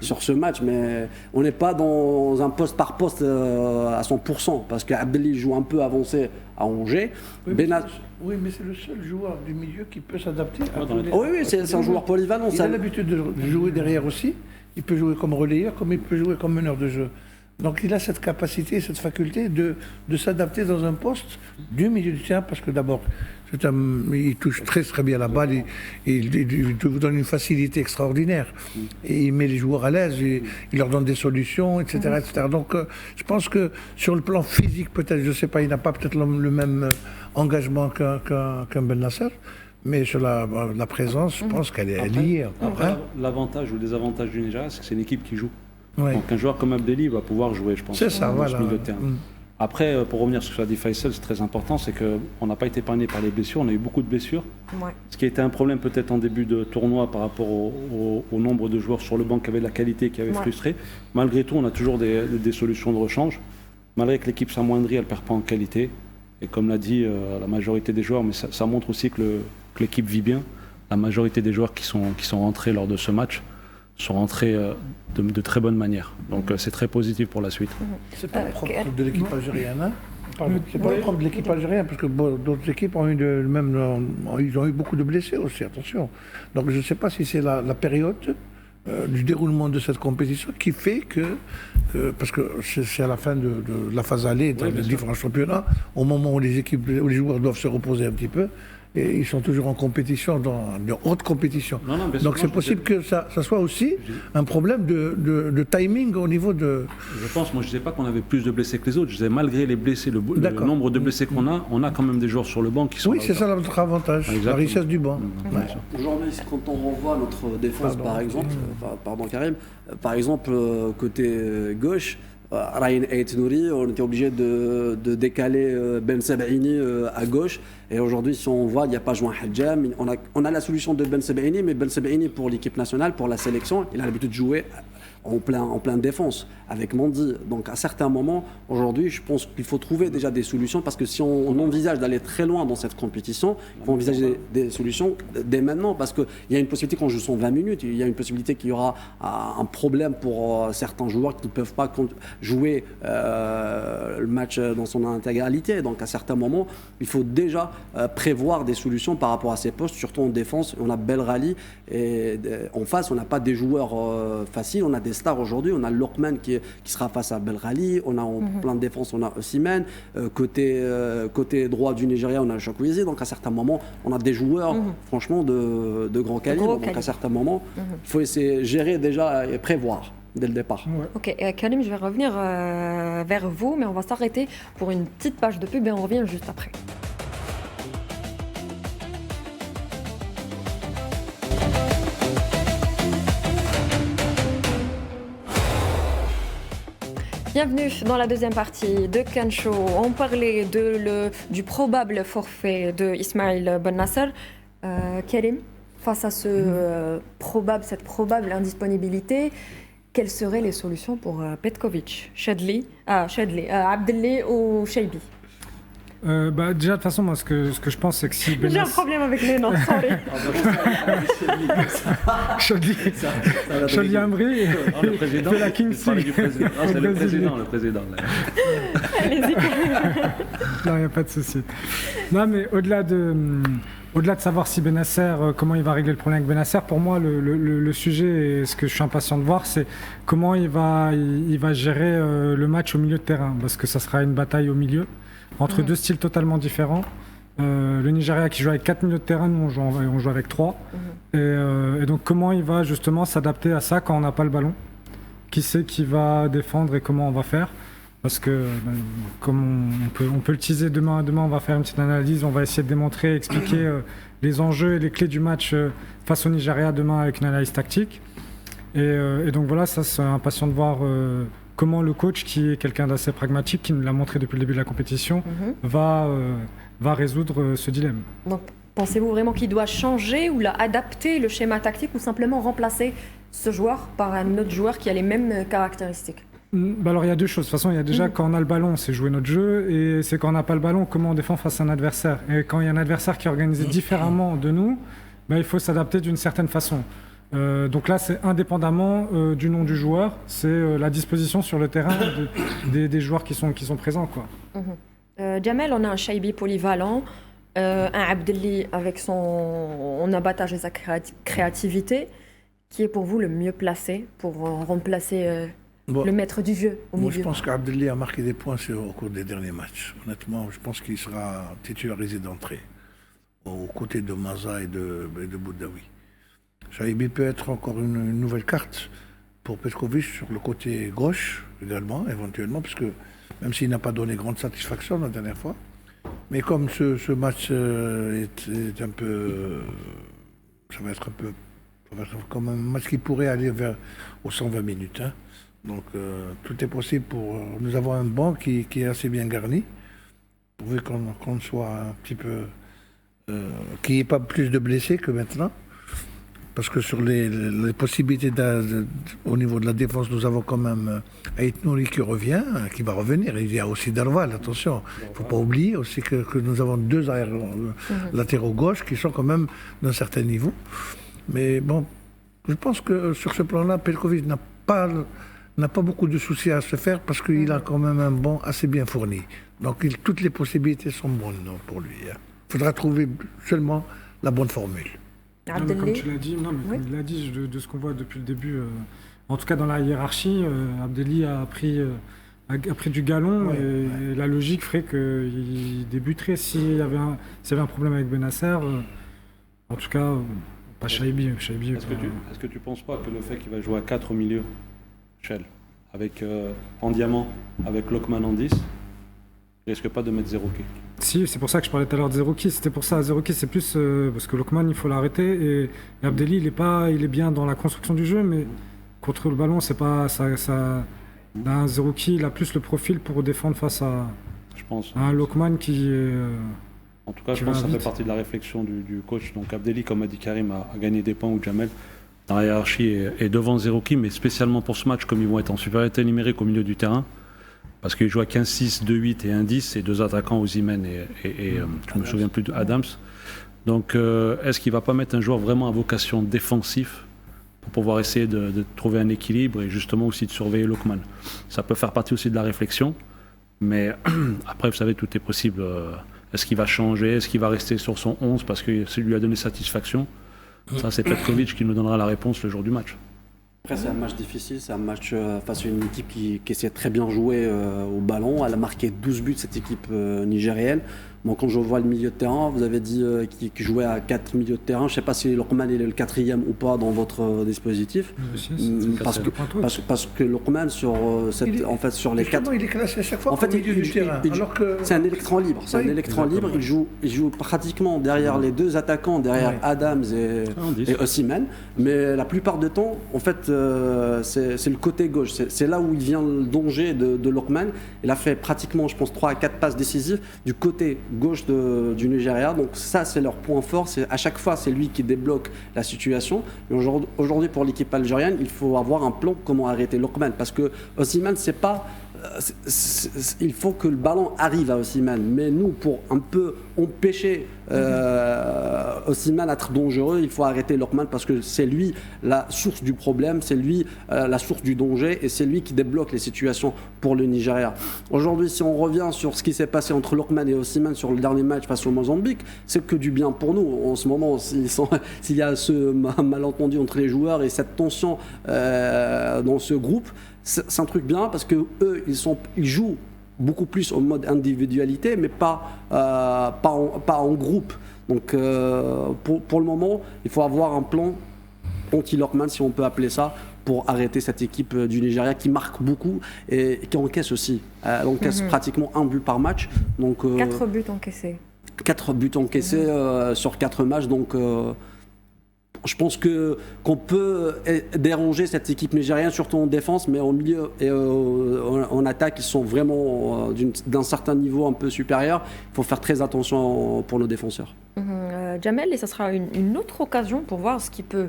sur ce match, mais on n'est pas dans un poste par poste à 100%, parce qu'Abdelli joue un peu avancé à Angers. Oui, mais c'est le seul joueur du milieu qui peut s'adapter. Oui, c'est un joueur polyvalent. Il a l'habitude de jouer derrière aussi. Il peut jouer comme relayeur, comme il peut jouer comme meneur de jeu. Donc il a cette capacité, cette faculté de s'adapter dans un poste du milieu du terrain, parce que d'abord, il touche très très bien la balle, il vous donne une facilité extraordinaire. Et il met les joueurs à l'aise, il leur donne des solutions, etc. etc. Donc je pense que sur le plan physique, peut-être, je ne sais pas, il n'a pas peut-être le même engagement qu'un Ben Nasser. Mais sur la présence, je pense qu'elle est liée. Après, l'avantage ou le désavantage du Nigeria, c'est que c'est une équipe qui joue. Ouais. Donc un joueur comme Abdelli va pouvoir jouer, je pense, c'est ça, voilà. Milieu de terrain. Après, pour revenir sur ce qu'a dit Faisal, c'est très important, c'est qu'on n'a pas été épargné par les blessures, on a eu beaucoup de blessures. Ouais. Ce qui a été un problème peut-être en début de tournoi par rapport au nombre de joueurs sur le banc qui avaient de la qualité, qui avaient frustré. Malgré tout, on a toujours des solutions de rechange. Malgré que l'équipe s'amoindrit, elle ne perd pas en qualité. Et comme l'a dit la majorité des joueurs, mais ça montre aussi que l'équipe vit bien. La majorité des joueurs qui sont rentrés lors de ce match sont rentrés de très bonne manière. Donc c'est très positif pour la suite. C'est pas le propre de l'équipe algérienne, hein. C'est pas le propre de l'équipe algérienne, parce que d'autres équipes ont eu ils ont eu beaucoup de blessés aussi, attention. Donc je ne sais pas si c'est la période du déroulement de cette compétition qui fait que parce que c'est à la fin de la phase aller dans les différents championnats, au moment où les joueurs doivent se reposer un petit peu, Et ils sont toujours en compétition, dans de haute compétition. Non, bien sûr, Donc c'est possible que ça soit aussi un problème de timing au niveau de... Je pense, moi je ne disais pas qu'on avait plus de blessés que les autres, je disais malgré les blessés, le nombre de blessés qu'on a, on a quand même des joueurs sur le banc qui sont... Oui, c'est ça notre avantage, la richesse du banc. Ouais. Aujourd'hui, quand on revoit notre défense, par exemple, pardon Karim, par exemple, côté gauche, Ryan Aït-Nouri, on était obligé de décaler Ben Sebaini à gauche. Et aujourd'hui, si on voit, il n'y a pas Jouan Hadjam. On a la solution de Ben Sebaini, mais Ben Sebaini, pour l'équipe nationale, pour la sélection, il a l'habitude de jouer en plein défense avec Mendy. Donc à certains moments, aujourd'hui, je pense qu'il faut trouver déjà des solutions, parce que si on envisage d'aller très loin dans cette compétition, il faut envisager des solutions dès maintenant, parce qu'il y a une possibilité qu'on joue 120 minutes, il y a une possibilité qu'il y aura un problème pour certains joueurs qui ne peuvent pas jouer le match dans son intégralité. Donc à certains moments, il faut déjà prévoir des solutions par rapport à ces postes, surtout en défense. On a Belrali, et en face, on n'a pas des joueurs faciles, on a des stars aujourd'hui, on a Lokman qui sera face à Belrali, on a en plein de défense, on a Osimhen, côté droit du Nigeria, on a Chukwueze. Donc à certains moments, on a des joueurs franchement de grand calibre. Donc à certains moments, il faut essayer de gérer déjà et prévoir dès le départ. Ouais. Ok, Karim, je vais revenir vers vous, mais on va s'arrêter pour une petite page de pub et on revient juste après. Bienvenue dans la deuxième partie de Can Show. On parlait du probable forfait de Ismaël Bennasser. Karim, face à cette probable indisponibilité, quelles seraient les solutions pour Petkovic, Abdelli ou Cheibi? Déjà, de toute façon, moi, ce que je pense, c'est que si J'ai un problème avec les noms, sorry. Chadli Amri, le président, fait la Kings League. C'est le président. Allez-y. Non, il n'y a pas de souci. Non, mais au-delà de savoir si Bennasser, comment il va régler le problème avec Bennasser, pour moi, le sujet, et ce que je suis impatient de voir, c'est comment il va gérer le match au milieu de terrain, parce que ça sera une bataille au milieu, entre deux styles totalement différents. Le Nigeria qui joue avec 4 milieux de terrain, nous on joue avec 3. Et donc comment il va justement s'adapter à ça quand on n'a pas le ballon? Qui c'est qui va défendre et comment on va faire? Parce que comme on peut le teaser demain, on va faire une petite analyse, on va essayer de démontrer, expliquer les enjeux et les clés du match face au Nigeria demain avec une analyse tactique. Et donc voilà, ça c'est impatient de voir comment le coach, qui est quelqu'un d'assez pragmatique, qui nous l'a montré depuis le début de la compétition, va résoudre ce dilemme. Donc pensez-vous vraiment qu'il doit changer ou adapter le schéma tactique, ou simplement remplacer ce joueur par un autre joueur qui a les mêmes caractéristiques? Alors il y a deux choses. De toute façon, il y a déjà quand on a le ballon, c'est jouer notre jeu, et c'est quand on n'a pas le ballon, comment on défend face à un adversaire. Et quand il y a un adversaire qui est organisé différemment de nous, il faut s'adapter d'une certaine façon. Donc là, c'est indépendamment du nom du joueur, c'est la disposition sur le terrain des joueurs qui sont présents, quoi. Jamel, on a un Cheibi polyvalent, un Abdelli avec son abattage et sa créativité. Qui est pour vous le mieux placé pour remplacer le maître du jeu au milieu? Je pense qu'Abdelli a marqué des points au cours des derniers matchs. Honnêtement, je pense qu'il sera titularisé d'entrée aux côtés de Maza et de Boudaoui. Chaibi peut être encore une nouvelle carte pour Petkovic sur le côté gauche également, éventuellement, parce que même s'il n'a pas donné grande satisfaction la dernière fois, mais comme ce match est un peu... ça va être comme un match qui pourrait aller aux 120 minutes. Hein. Donc tout est possible nous avons un banc qui est assez bien garni, pourvu qu'on soit un petit peu... qu'il n'y ait pas plus de blessés que maintenant. Parce que sur les possibilités au niveau de la défense, nous avons quand même Aït-Nouri qui va revenir. Il y a aussi Darwal, attention. Il ne faut pas oublier aussi que nous avons 2 arrières latéraux gauche qui sont quand même d'un certain niveau. Mais bon, je pense que sur ce plan-là, Petkovic n'a pas beaucoup de soucis à se faire parce qu'il a quand même un banc assez bien fourni. Donc toutes les possibilités sont bonnes pour lui. Il faudra trouver seulement la bonne formule. Comme tu l'as dit, comme il l'a dit, de ce qu'on voit depuis le début, en tout cas dans la hiérarchie, Abdelli a pris a pris du galon et la logique ferait qu'il débuterait s'il y avait un problème avec Benasser. En tout cas, pas Chaibi. Est-ce que tu penses pas que le fait qu'il va jouer à 4 au milieu, Shell, avec en diamant, avec Lokman en 10, il risque pas de mettre Zerouki? Si, c'est pour ça que je parlais tout à l'heure de Zerouki. C'était pour ça, Zerouki, c'est plus parce que Lokman, il faut l'arrêter et Abdelli, il est bien dans la construction du jeu, mais contre le ballon, c'est pas ça. Là, Zerouki, il a plus le profil pour défendre face à un Lokman qui est. En tout cas, je pense que ça fait partie de la réflexion du coach. Donc Abdelli, comme a dit Karim, a gagné des points, ou Jamel dans la hiérarchie est devant Zerouki, mais spécialement pour ce match, comme ils vont être en supériorité numérique au milieu du terrain, parce qu'ils jouent à 15-6, 2-8 et 1-10, et deux attaquants, Osimhen et je me souviens plus de Adams. Donc est-ce qu'il ne va pas mettre un joueur vraiment à vocation défensive pour pouvoir essayer de trouver un équilibre et justement aussi de surveiller Lokman? Ça peut faire partie aussi de la réflexion, mais après, vous savez, tout est possible. Est-ce qu'il va changer? Est-ce qu'il va rester sur son 11 parce que ça lui a donné satisfaction? Ça, c'est Petkovic qui nous donnera la réponse le jour du match. Après, c'est un match difficile, c'est un match face à une équipe qui essaie de très bien jouer au ballon. Elle a marqué 12 buts, cette équipe nigérienne. Moi, quand je vois le milieu de terrain, vous avez dit qu'il jouait à 4 milieux de terrain. Je ne sais pas si Lokman est le 4e ou pas dans votre dispositif. Parce que Lokman, sur les 4... Il est classé à chaque fois au milieu du terrain. C'est un électron libre. C'est un électron libre. Il joue pratiquement derrière les deux attaquants, derrière Adams et Osimhen. Mais la plupart du temps, en fait, c'est le côté gauche. C'est là où il vient le danger de Lokman. Il a fait pratiquement, je pense, 3 à 4 passes décisives du côté gauche du Nigeria. Donc ça, c'est leur point fort. À chaque fois, c'est lui qui débloque la situation. Et aujourd'hui, pour l'équipe algérienne, il faut avoir un plan comment arrêter Lokman. Parce que Osimhen, c'est pas... il faut que le ballon arrive à Osimhen. Mais nous, pour un peu empêcher Osimhen d'être dangereux, il faut arrêter Lokman parce que c'est lui la source du problème, c'est lui la source du danger et c'est lui qui débloque les situations pour le Nigeria. Aujourd'hui, si on revient sur ce qui s'est passé entre Lokman et Osimhen sur le dernier match face au Mozambique, c'est que du bien pour nous. En ce moment, s'il y a ce malentendu entre les joueurs et cette tension dans ce groupe, c'est un truc bien parce que eux, ils jouent beaucoup plus en mode individualité, mais pas en groupe. Donc pour le moment, il faut avoir un plan anti-Lokman, si on peut appeler ça, pour arrêter cette équipe du Nigeria qui marque beaucoup et qui encaisse aussi. Elle encaisse pratiquement un but par match. Donc, 4 buts encaissés. 4 buts encaissés sur 4 matchs. Donc je pense qu'on peut déranger cette équipe nigérienne, surtout en défense, mais en milieu et en attaque, ils sont vraiment d'un certain niveau un peu supérieur. Il faut faire très attention pour nos défenseurs. Jamel, et ça sera une autre occasion pour voir ce qu'il peut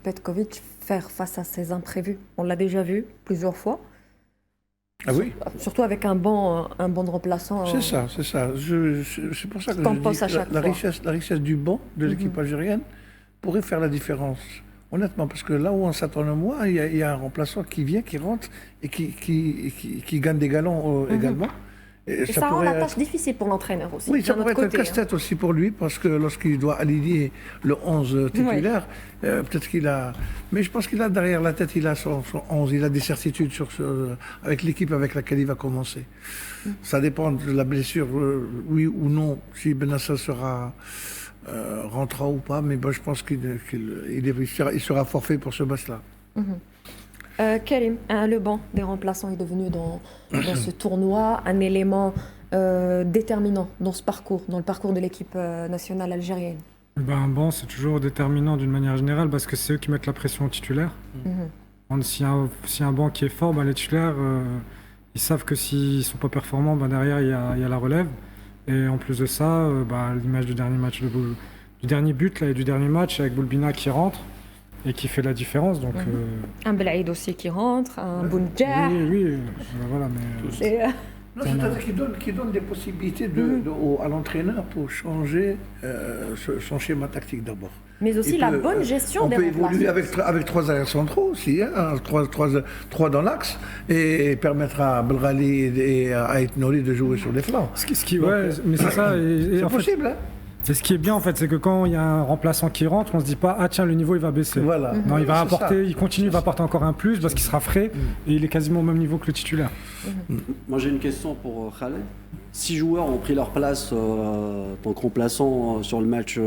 Petkovic faire face à ces imprévus. On l'a déjà vu plusieurs fois. Ah oui. Surtout avec un banc de remplaçants. C'est ça. C'est pour ça que je dis la richesse du banc de l'équipe algérienne pourrait faire la différence. Honnêtement, parce que là où on s'attend le moins, il y a un remplaçant qui vient, qui rentre et qui gagne des galons également. Et ça rend la tâche difficile pour l'entraîneur aussi. Oui, ça pourrait être un casse-tête aussi pour lui, parce que lorsqu'il doit aligner le 11 titulaire, peut-être qu'il a... Mais je pense qu'il a derrière la tête, il a son 11, il a des certitudes avec l'équipe avec laquelle il va commencer. Ça dépend de la blessure, oui ou non, si Benasser rentrera ou pas, mais je pense qu'il sera forfait pour ce match-là. Karim, le banc des remplaçants est devenu dans ce tournoi un élément déterminant dans ce parcours, dans le parcours de l'équipe nationale algérienne. Un banc, c'est toujours déterminant d'une manière générale parce que c'est eux qui mettent la pression aux titulaires. S'il y a un banc qui est fort, les titulaires, ils savent que s'ils ne sont pas performants, derrière, il y a la relève. Et en plus de ça, l'image du dernier match, du dernier but là, et du dernier match avec Boulbina qui rentre et qui fait la différence. Donc, un Belaïd aussi qui rentre, un Boundja. Oui, voilà. Mais, c'est-à-dire qu'il donne des possibilités à l'entraîneur pour changer son schéma tactique d'abord. Mais aussi la bonne gestion des remplaçants. On peut évoluer avec 3 arrières centraux aussi, 3 dans l'axe, et permettre à Belghali et à Aït Nouri de jouer sur les flancs. Mais c'est ça. C'est possible, hein. Et ce qui est bien en fait, c'est que quand il y a un remplaçant qui rentre, on se dit pas ah tiens le niveau il va baisser. Voilà. Non, il va C'est apporter, ça. il continue, il va apporter encore un plus parce qu'il sera frais et il est quasiment au même niveau que le titulaire. Moi j'ai une question pour Khaled. 6 joueurs ont pris leur place en tant que remplaçants sur le match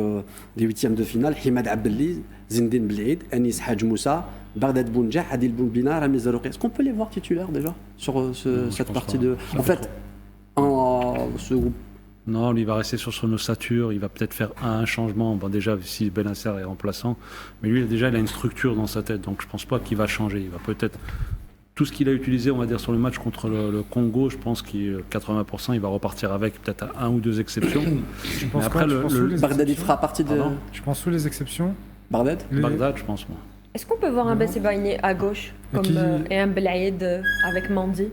des huitièmes de finale. Himad Abdelli, Zindine Blid, Anis Hadj Moussa, Bagdad Bounja, Adil Bounbina, Ramiz Zarouki. Est-ce qu'on peut les voir titulaires déjà sur cette pense partie pas. de... En fait, ce groupe... Non, lui il va rester sur son ossature, il va peut-être faire un changement. Bon, déjà, si Benasser est remplaçant, mais lui, déjà, il a une structure dans sa tête, donc je pense pas qu'il va changer. Il va peut-être. Tout ce qu'il a utilisé, on va dire, sur le match contre le Congo, je pense qu'il 80%, il va repartir avec, peut-être à un ou deux exceptions. Je pense après, quoi, tu penses sous les Bagdad, il exceptions fera partie de... Pardon Je pense sous les exceptions. Bagdad Bagdad, je pense, moi. Est-ce qu'on peut voir un Bessébaïni à gauche Et comme, qui- et un Belaïd avec Mandi?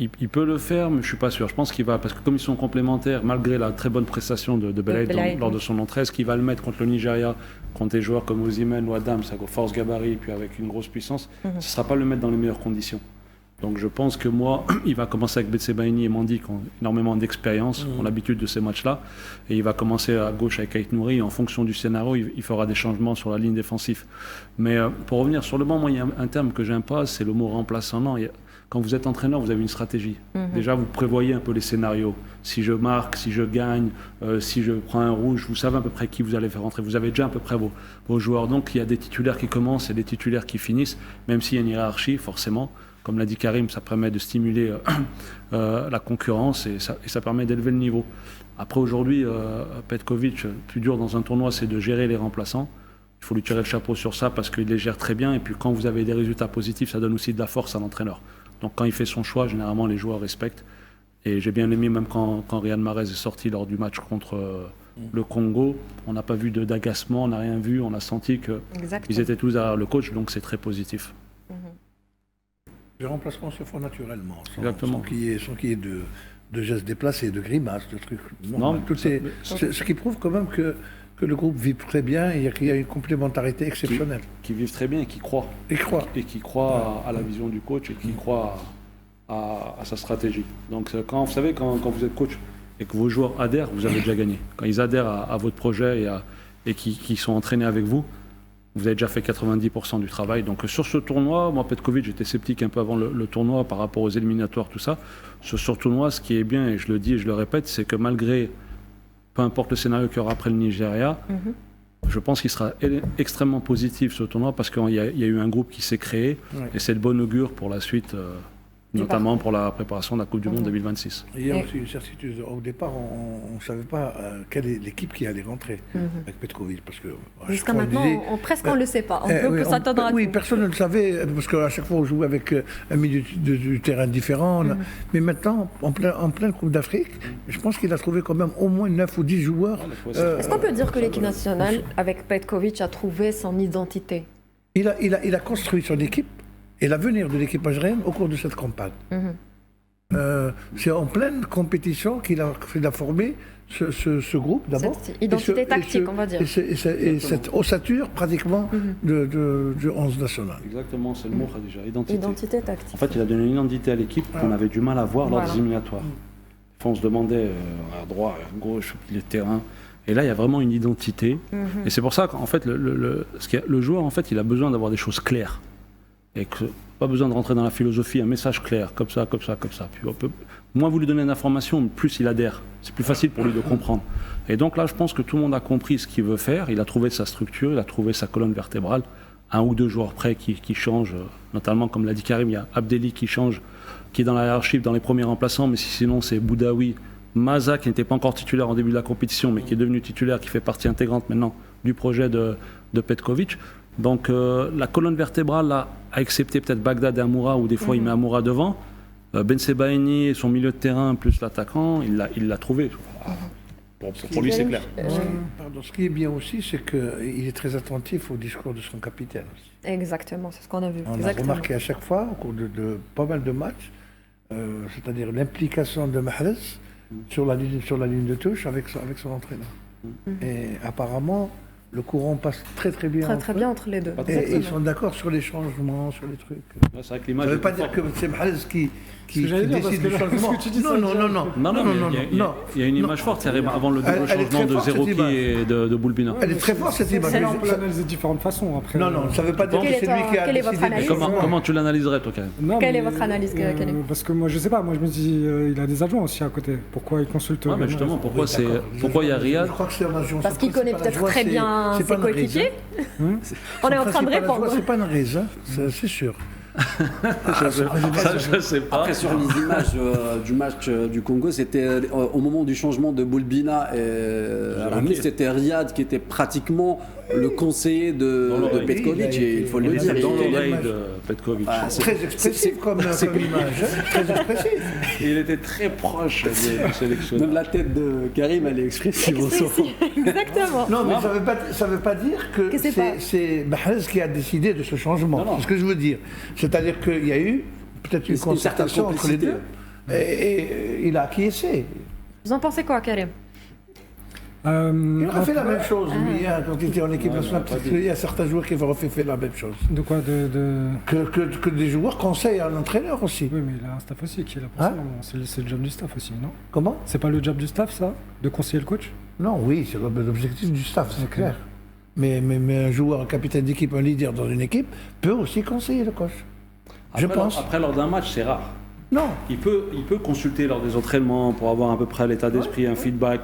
Il peut le faire, mais je suis pas sûr. Je pense qu'il va, parce que comme ils sont complémentaires, malgré la très bonne prestation de Belaïd Belaïd, lors oui. de son entrée, est-ce qu'il va le mettre contre le Nigeria, contre des joueurs comme Osimhen ou Adams, à force gabarit, puis avec une grosse puissance, ce ne sera pas le mettre dans les meilleures conditions. Donc je pense que moi, il va commencer avec Betsebaini et Mandi qui ont énormément d'expérience, qui ont l'habitude de ces matchs-là, et il va commencer à gauche avec Ait Nouri, et en fonction du scénario, il fera des changements sur la ligne défensive. Mais pour revenir sur le banc, moi, il y a un terme que j'aime pas, c'est le mot remplaçant. Non, quand vous êtes entraîneur, vous avez une stratégie. Déjà, vous prévoyez un peu les scénarios. Si je marque, si je gagne, si je prends un rouge, vous savez à peu près qui vous allez faire rentrer. Vous avez déjà à peu près vos joueurs. Donc, il y a des titulaires qui commencent et des titulaires qui finissent, même s'il y a une hiérarchie, forcément. Comme l'a dit Karim, ça permet de stimuler la concurrence et ça permet d'élever le niveau. Après, aujourd'hui, Petkovic, le plus dur dans un tournoi, c'est de gérer les remplaçants. Il faut lui tirer le chapeau sur ça parce qu'il les gère très bien. Et puis, quand vous avez des résultats positifs, ça donne aussi de la force à l'entraîneur. Donc quand il fait son choix, généralement les joueurs respectent. Et j'ai bien aimé même quand Riyad Mahrez est sorti lors du match contre le Congo, on n'a pas vu d'agacement, on n'a rien vu, on a senti qu'ils étaient tous derrière le coach, donc c'est très positif. Les remplacements se font naturellement, Exactement. sans qu'il y ait de gestes déplacés, de grimaces, de trucs. Non, Ce qui prouve quand même que le groupe vit très bien et qu'il y a une complémentarité exceptionnelle. Qui vivent très bien et qui croient. Et qui croient à la vision du coach et qui croient à sa stratégie. Donc quand vous savez, quand vous êtes coach et que vos joueurs adhèrent, vous avez déjà gagné. Quand ils adhèrent à votre projet et qui sont entraînés avec vous, vous avez déjà fait 90% du travail. Donc sur ce tournoi, moi Petkovic, j'étais sceptique un peu avant le tournoi par rapport aux éliminatoires, tout ça. Sur ce tournoi, ce qui est bien, et je le dis et je le répète, c'est que malgré, peu importe le scénario qu'il y aura après le Nigeria, je pense qu'il sera extrêmement positif ce tournoi parce qu'il y a eu un groupe qui s'est créé et c'est de bon augure pour la suite, notamment pour la préparation de la Coupe du Monde 2026. il y a aussi une certitude. Au départ, on ne savait pas quelle est l'équipe qui allait rentrer avec Petkovic. Parce que, jusqu'à maintenant, on ne le sait pas. On peut s'attendre à oui, tout. personne ne le savait, parce qu'à chaque fois, on jouait avec un milieu du terrain différent. Mais maintenant, en pleine Coupe d'Afrique, je pense qu'il a trouvé quand même au moins 9 ou 10 joueurs. Est-ce qu'on peut dire que l'équipe nationale, avec Petkovic, a trouvé son identité? Il a construit son équipe et l'avenir de l'équipe algérienne au cours de cette campagne. C'est en pleine compétition qu'il a formé ce groupe d'abord. Cette identité tactique, on va dire. Et cette ossature pratiquement du 11 national. Exactement, c'est le mot déjà, identité. Identité tactique. En fait, il a donné une identité à l'équipe qu'on avait du mal à voir lors des éliminatoires. On se demandait à droite, à gauche, au milieu de terrain. Et là, il y a vraiment une identité. Et c'est pour ça qu'en fait, le joueur, en fait, il a besoin d'avoir des choses claires. Et que, pas besoin de rentrer dans la philosophie, un message clair, comme ça, comme ça, comme ça. Puis moins vous lui donnez d'informations, plus il adhère. C'est plus facile pour lui de comprendre. Et donc là, je pense que tout le monde a compris ce qu'il veut faire. Il a trouvé sa structure, il a trouvé sa colonne vertébrale. Un ou deux joueurs près qui changent, notamment, comme l'a dit Karim, il y a Abdelli qui change, qui est dans la hiérarchie, dans les premiers remplaçants, mais sinon c'est Boudaoui, Maza qui n'était pas encore titulaire en début de la compétition, mais qui est devenu titulaire, qui fait partie intégrante maintenant du projet de Petkovic. Donc la colonne vertébrale, là, a accepté peut-être Bagdad et Amoura, ou des fois il met Amoura devant. Bensebaini et son milieu de terrain, plus l'attaquant, il l'a trouvé. Pour lui, c'est clair. Pardon, ce qui est bien aussi, c'est qu'il est très attentif au discours de son capitaine. Exactement, c'est ce qu'on a vu. On a remarqué à chaque fois, au cours de pas mal de matchs, c'est-à-dire l'implication de Mahrez sur la ligne de touche avec son entraîneur. Et apparemment, le courant passe très très bien. Très bien entre les deux. Et ils sont d'accord sur les changements, sur les trucs. C'est vrai que l'image. Ça ne veut pas dire que c'est Mahrez qui j'allais dire, parce décide que du là, changement. ce que tu dis, Non, ça, non, non, non. Non, il y a une image forte, c'est avant le double Elle est changement très de forte, cette Zerouki image. et de Boulbina. Elle est très forte cette image. On peut Ça- l'analyser de différentes façons. Après, Non, non, ça ne veut pas dire que Quelle est c'est lui qui a quelle est votre décidé. analyse Comment tu l'analyserais, toi, Karim? Non, Quelle mais, est votre analyse, Karim Parce que moi, je sais pas. Moi, je me dis, il a des adjoints aussi à côté. Pourquoi il consulte Ouais, mais vraiment justement, Oui, d'accord. pourquoi il y a Riyad? Je crois que c'est un agent. Parce qu'il connaît peut-être très bien ses coéquipiers. On est en train de répondre. C'est pas une raison, c'est sûr. Ça, je sais pas. Après, sur les images du match du Congo, c'était au moment du changement de Boulbina et à la mi, c'était Riyad qui était pratiquement le conseiller de l'oreille. Petkovic, et il faut le dire. Dans il- l'oreille de Petkovic. Ah, c'est- Très expressif comme image, hein, très expressif. Il était très proche du sélectionneur. Même la tête de Karim, elle est expressive au son. Exactement. Non, mais ça veut pas dire que Que c'est pas- c'est Mahrez qui a décidé de ce changement. Non. C'est ce que je veux dire. C'est-à-dire qu'il y a eu peut-être une Une certaine concertation entre les deux. complicité. Et il a acquiescé. Vous en pensez quoi, Karim? Il a fait la même chose, Ah. lui, hein, quand il était en équipe nationale. Parce qu'il y a certains joueurs qui vont refaire la même chose. De quoi Que des joueurs conseillent à l'entraîneur aussi. Oui, mais il a un staff aussi qui est là pour Hein ça. Non, c'est le job du staff aussi, non? Comment? C'est pas le job du staff, ça? De conseiller le coach? Non, oui, c'est l'objectif du staff, c'est Ok. clair. Mais un joueur, un capitaine d'équipe, un leader dans une équipe peut aussi conseiller le coach. Je pense. Après, lors d'un match, c'est rare. Non. Il peut consulter lors des entraînements pour avoir à peu près l'état d'esprit, un feedback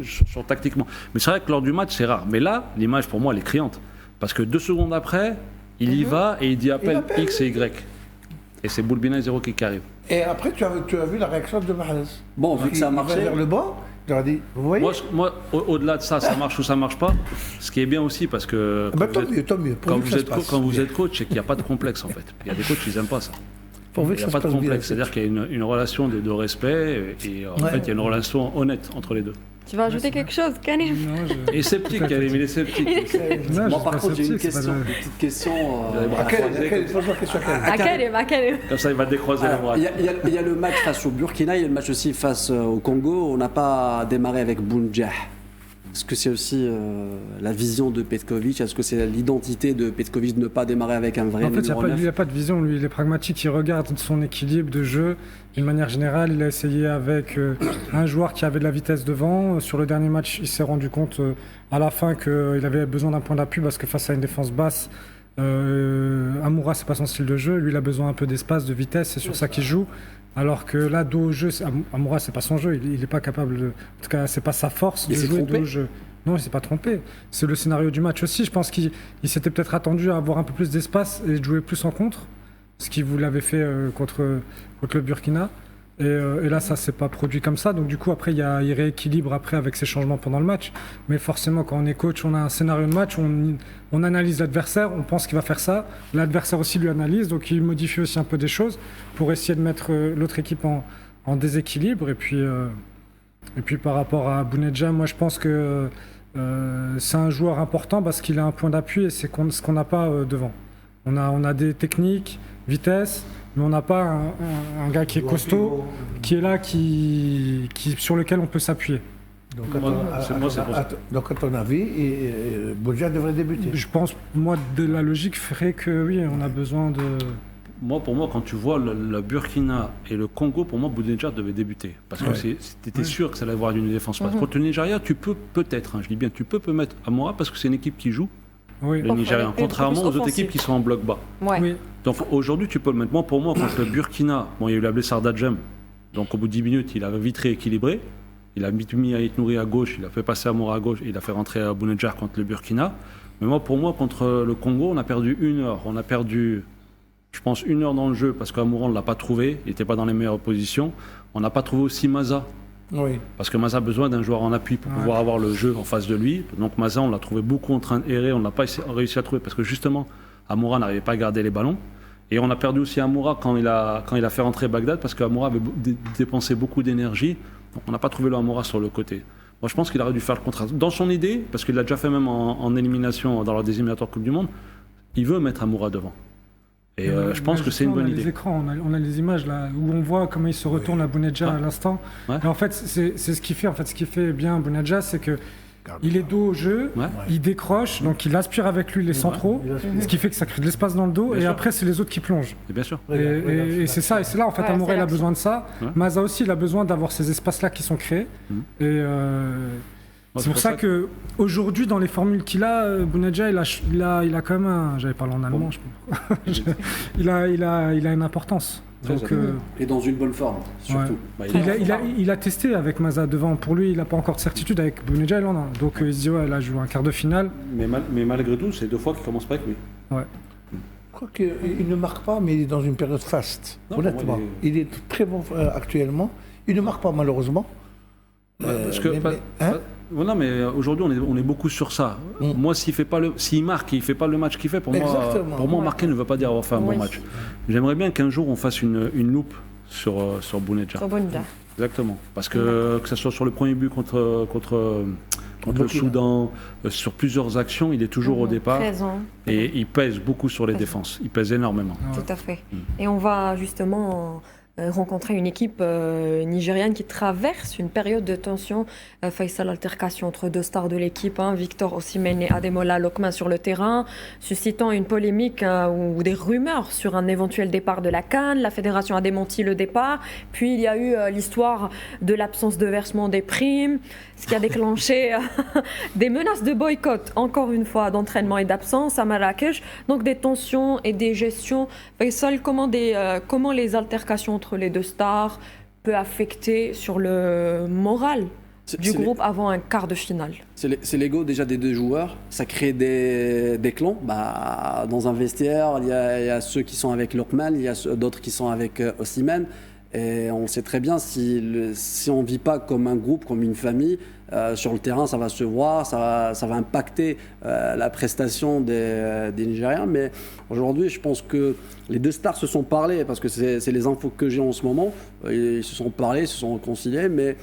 sur tactiquement. Mais c'est vrai que lors du match, c'est rare. Mais là, l'image pour moi, elle est criante. Parce que 2 secondes après, il y va et il dit appelle X et Y. Et c'est Boulbina et Zerouki qui arrive. Et après, tu as vu la réaction de Mahrez. Bon, vu que ça a Il va marché, vers le banc, il leur a dit, vous voyez Moi, au-delà de ça, ça marche ou ça marche pas. Ce qui est bien aussi, parce que Bah, tant mieux, tant mieux. Pourvu que ça se passe. quand vous êtes coach, c'est qu'il n'y a pas de complexe en fait. Il y a des coachs qui n'aiment pas ça. Pourvu Il que n'y a ça pas se de passe bien. complexe. C'est-à-dire qu'il y a une relation de respect et en Ouais. fait, il y a une relation honnête entre les deux. Tu vas ajouter quelque chose, Karim? Non, Et sceptique, Karim, il est sceptique. Non, moi je par suis contre, pas j'ai une sceptique, c'est question, pas une petite question. À quel pose-moi la question à quel À Karim, à Karim. Comme ça, il va décroiser la Alors, droite. il y a le match face au Burkina, il y a le match aussi face au Congo. On n'a pas démarré avec Bounjah. Est-ce que c'est aussi la vision de Petkovic? Est-ce que c'est l'identité de Petkovic de ne pas démarrer avec un vrai En fait, numéro il 9? n'y a pas de vision, lui, il est pragmatique, il regarde son équilibre de jeu. D'une manière générale, il a essayé avec un joueur qui avait de la vitesse devant. Sur le dernier match, il s'est rendu compte à la fin qu'il avait besoin d'un point d'appui parce que face à une défense basse, Amoura, c'est pas son style de jeu. Lui, il a besoin un peu d'espace, de vitesse, c'est sur ça qu'il joue. Alors que là, dos au jeu, Amoura, c'est pas son jeu, il n'est pas capable de. En tout cas, c'est pas sa force Il de s'est jouer trompé dos au jeu. Non, il s'est pas trompé. C'est le scénario du match aussi. Je pense qu'il s'était peut-être attendu à avoir un peu plus d'espace et de jouer plus en contre, ce qui vous l'avait fait contre le Burkina. Et là, ça s'est pas produit comme ça. Donc du coup, après, il rééquilibre après avec ses changements pendant le match. Mais forcément, quand on est coach, on a un scénario de match, on analyse l'adversaire, on pense qu'il va faire ça. L'adversaire aussi lui analyse, donc il modifie aussi un peu des choses pour essayer de mettre l'autre équipe en déséquilibre. Et puis par rapport à Bounedjah, moi je pense que c'est un joueur important parce qu'il a un point d'appui et c'est ce qu'on n'a pas devant. On a des techniques, vitesse, mais on n'a pas un gars qui est costaud, qui est là, sur lequel on peut s'appuyer. Donc, c'est à ton avis, Bounjah devrait débuter. Je pense, moi, de la logique ferait que oui, on a besoin de... Pour moi, quand tu vois le Burkina et le Congo, pour moi, Bounedjah devait débuter. Parce que c'était sûr que ça allait avoir une défense basse. Contre le Nigeria, tu peux peut-être, je dis bien, tu peux mettre Amoura parce que c'est une équipe qui joue, Oui. le Nigeria, Offensif, contrairement aux autres offensif. équipes qui sont en bloc bas. Ouais. Oui. Donc aujourd'hui, tu peux le mettre. Moi, pour moi, contre le Burkina, il y a eu la blessure d'Adjem. Donc au bout de 10 minutes, il avait vite rééquilibré. Il a mis Aït Nouri à gauche, il a fait passer Amoura à gauche, et il a fait rentrer Bounedjah contre le Burkina. Mais pour moi, contre le Congo, on a perdu 1 heure. On a perdu, je pense, 1 heure dans le jeu parce qu'Amoura, on ne l'a pas trouvé. Il n'était pas dans les meilleures positions. On n'a pas trouvé aussi Maza. Oui. Parce que Maza a besoin d'un joueur en appui pour pouvoir avoir le jeu en face de lui. Donc Maza, on l'a trouvé beaucoup en train d'errer. On n'a pas réussi à trouver parce que justement, Amoura n'arrivait pas à garder les ballons. Et on a perdu aussi Amoura quand il a fait rentrer Bagdad parce qu'Amoura avait dépensé beaucoup d'énergie. Donc on n'a pas trouvé le Amoura sur le côté. Moi, je pense qu'il aurait dû faire le contraire. Dans son idée, parce qu'il l'a déjà fait même en élimination dans des éliminatoires Coupe du Monde, il veut mettre Amoura devant. Et je pense que c'est une bonne idée. On a les écrans, on a les images là où on voit comment il se retourne à Bounedjah à l'instant. Ouais. Et en fait, c'est ce qui fait bien Bounedjah, c'est que il est dos au jeu, il décroche, donc il aspire avec lui les centraux, ce qui fait que ça crée de l'espace dans le dos, et après c'est les autres qui plongent. Et bien sûr. Et c'est ça, et c'est là en fait Amoura il a besoin de ça. Maza aussi il a besoin d'avoir ces espaces-là qui sont créés. Et c'est pour ça que aujourd'hui dans les formules qu'il a, Bounedjah il a quand même un, j'avais parlé en allemand, je pense. il a une importance. Donc, et dans une bonne forme, surtout. Il a testé avec Maza devant. Pour lui, il n'a pas encore de certitude. Avec Bounedjah, il en a. Donc il se dit, là, je joue un quart de finale. Mais malgré tout, c'est 2 fois qu'il commence pas avec lui. Ouais. Je crois qu'il ne marque pas, mais il est dans une période faste. Honnêtement. Il est très bon actuellement. Il ne marque pas, malheureusement. Non, mais aujourd'hui, on est beaucoup sur ça. Moi, s'il marque et il ne fait pas le match qu'il fait, pour moi, marquer ne veut pas dire avoir fait un bon match. J'aimerais bien qu'un jour, on fasse une loupe sur Bounedjah. Exactement. Parce que ce soit sur le premier but contre le Soudan, sur plusieurs actions, il est toujours au départ. Présent. Et il pèse beaucoup sur les défenses. Il pèse énormément. Tout à fait. Et on va justement rencontrer une équipe nigériane qui traverse une période de tension. Faisal, l'altercation entre 2 stars de l'équipe, Victor Osimhen et Ademola Lookman sur le terrain, suscitant une polémique ou des rumeurs sur un éventuel départ de la CAN. La fédération a démenti le départ. Puis il y a eu l'histoire de l'absence de versement des primes, ce qui a déclenché des menaces de boycott, encore une fois, d'entraînement et d'absence à Marrakech. Donc des tensions et des gestions. Faisal, comment les altercations entre les 2 stars peut affecter sur le moral du groupe avant un quart de finale? C'est l'ego déjà des 2 joueurs. Ça crée des clans. Dans un vestiaire, il y a ceux qui sont avec Lookman, il y a d'autres qui sont avec Osimhen. Et on sait très bien si on ne vit pas comme un groupe, comme une famille, sur le terrain, ça va se voir, ça va impacter la prestation des Nigériens. Mais aujourd'hui, je pense que les 2 stars se sont parlé, parce que c'est les infos que j'ai en ce moment. Ils se sont parlé, ils se sont réconciliés, mais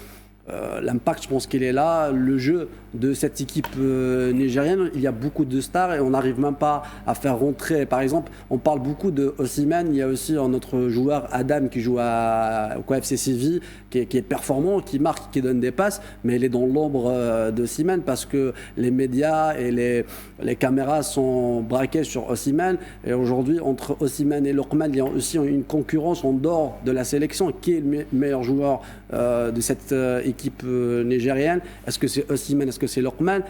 l'impact, je pense qu'il est là. Le jeu de cette équipe nigérienne, il y a beaucoup de stars et on n'arrive même pas à faire rentrer. Par exemple, on parle beaucoup de Osimhen. Il y a aussi un autre joueur, Adam, qui joue au KFC Séville, qui est performant, qui marque, qui donne des passes, mais il est dans l'ombre d'Osimhen parce que les médias et les caméras sont braquées sur Osimhen. Et aujourd'hui, entre Osimhen et Lookman, il y a aussi une concurrence en dehors de la sélection. Qui est le meilleur joueur de cette équipe nigérienne? Est-ce que c'est Osimhen? Est-ce que c'est Lookman?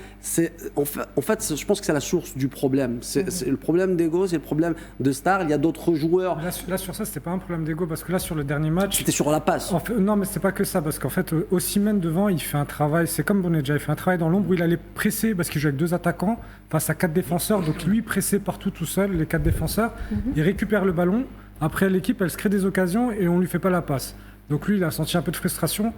En fait, je pense que c'est la source du problème. C'est le problème d'ego, c'est le problème de star. Il y a d'autres joueurs. Là, sur ça, c'était pas un problème d'ego parce que là, sur le dernier match. C'était sur la passe. Non, mais c'est pas que ça parce qu'en fait, Osimhen devant, il fait un travail. C'est comme Bounedjah, il fait un travail dans l'ombre où il allait presser parce qu'il joue avec 2 attaquants face à 4 défenseurs. Donc lui, pressé partout tout seul, les 4 défenseurs. Il récupère le ballon. Après, l'équipe, elle se crée des occasions et on lui fait pas la passe. Donc lui, il a senti un peu de frustration.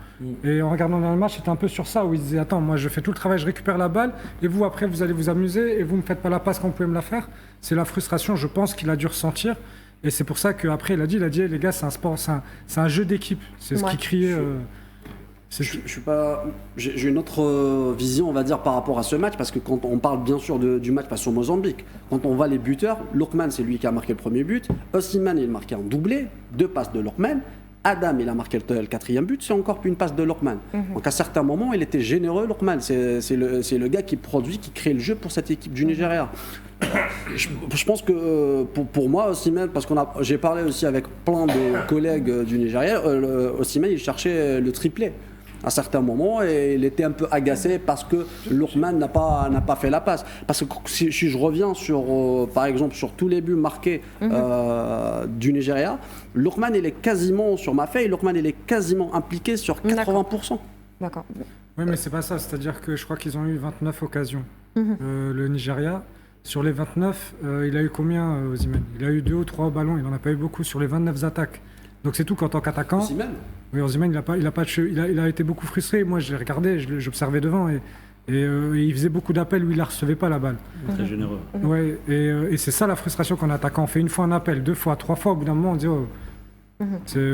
Et en regardant dans le match, c'était un peu sur ça, où il disait « Attends, moi je fais tout le travail, je récupère la balle, et vous après vous allez vous amuser, et vous me faites pas la passe quand vous pouvez me la faire ». C'est la frustration, je pense, qu'il a dû ressentir. Et c'est pour ça qu'après, il a dit les gars, c'est un sport, c'est un jeu d'équipe. C'est ce qu'il criait. J'ai une autre vision, on va dire, par rapport à ce match, parce que quand on parle bien sûr du match face au Mozambique, quand on voit les buteurs, Lookman, c'est lui qui a marqué le premier but, Osimhen, il a marqué un doublé, 2 passes de Lookman, Adam, il a marqué le 4e but, c'est encore une passe de Lookman. Donc à certains moments, il était généreux, Lookman. C'est le gars qui produit, qui crée le jeu pour cette équipe du Nigeria. Je pense que pour moi, Osimhen, parce que j'ai parlé aussi avec plein de collègues du Nigeria, Osimhen, il cherchait le triplé à certains moments et il était un peu agacé parce que Lookman n'a pas fait la passe. Parce que si je reviens par exemple sur tous les buts marqués du Nigeria, Lookman il est quasiment sur ma feuille, Lookman il est quasiment impliqué sur 80%. D'accord. Oui, mais c'est pas ça, c'est-à-dire que je crois qu'ils ont eu 29 occasions. Le Nigeria, sur les 29, il a eu combien Osimhen? Il a eu 2 ou 3 ballons, il n'en a pas eu beaucoup sur les 29 attaques. Donc c'est tout qu'en tant qu'attaquant. Osimhen? Oui, Osimhen, il a été beaucoup frustré. Moi, je l'ai regardé, j'observais devant et il faisait beaucoup d'appels où il ne recevait pas la balle. Très généreux. Ouais, et c'est ça la frustration qu'en attaquant. On fait 1 fois un appel, 2 fois, 3 fois. Au bout d'un moment, on dit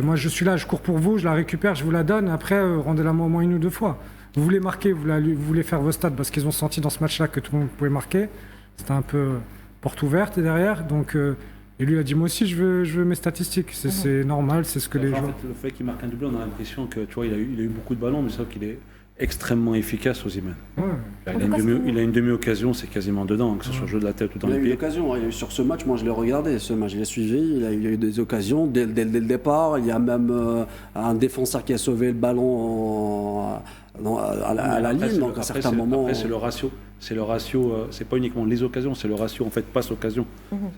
moi, je suis là, je cours pour vous, je la récupère, je vous la donne. Après, rendez-la moi au moins 1 ou 2 fois. Vous voulez marquer, vous voulez faire vos stats parce qu'ils ont senti dans ce match-là que tout le monde pouvait marquer. C'était un peu porte ouverte derrière. Donc. Et lui, il a dit, moi aussi, je veux mes statistiques. C'est normal, c'est ce que les gens... En fait, le fait qu'il marque un doublé, on a l'impression que, tu vois, il a eu beaucoup de ballons, mais c'est vrai qu'il est extrêmement efficace, Osimhen. Ouais. Il a une demi-occasion, c'est quasiment dedans, que ce soit jeu de la tête ou dans Il a les eu pieds. l'occasion. Sur ce match, moi je l'ai regardé. Ce match, je l'ai suivi. Il a eu des occasions dès le départ. Il y a même un défenseur qui a sauvé le ballon à la ligne. Donc à certains moments. Après, c'est le ratio. C'est pas uniquement les occasions, c'est le ratio en fait passe-occasion.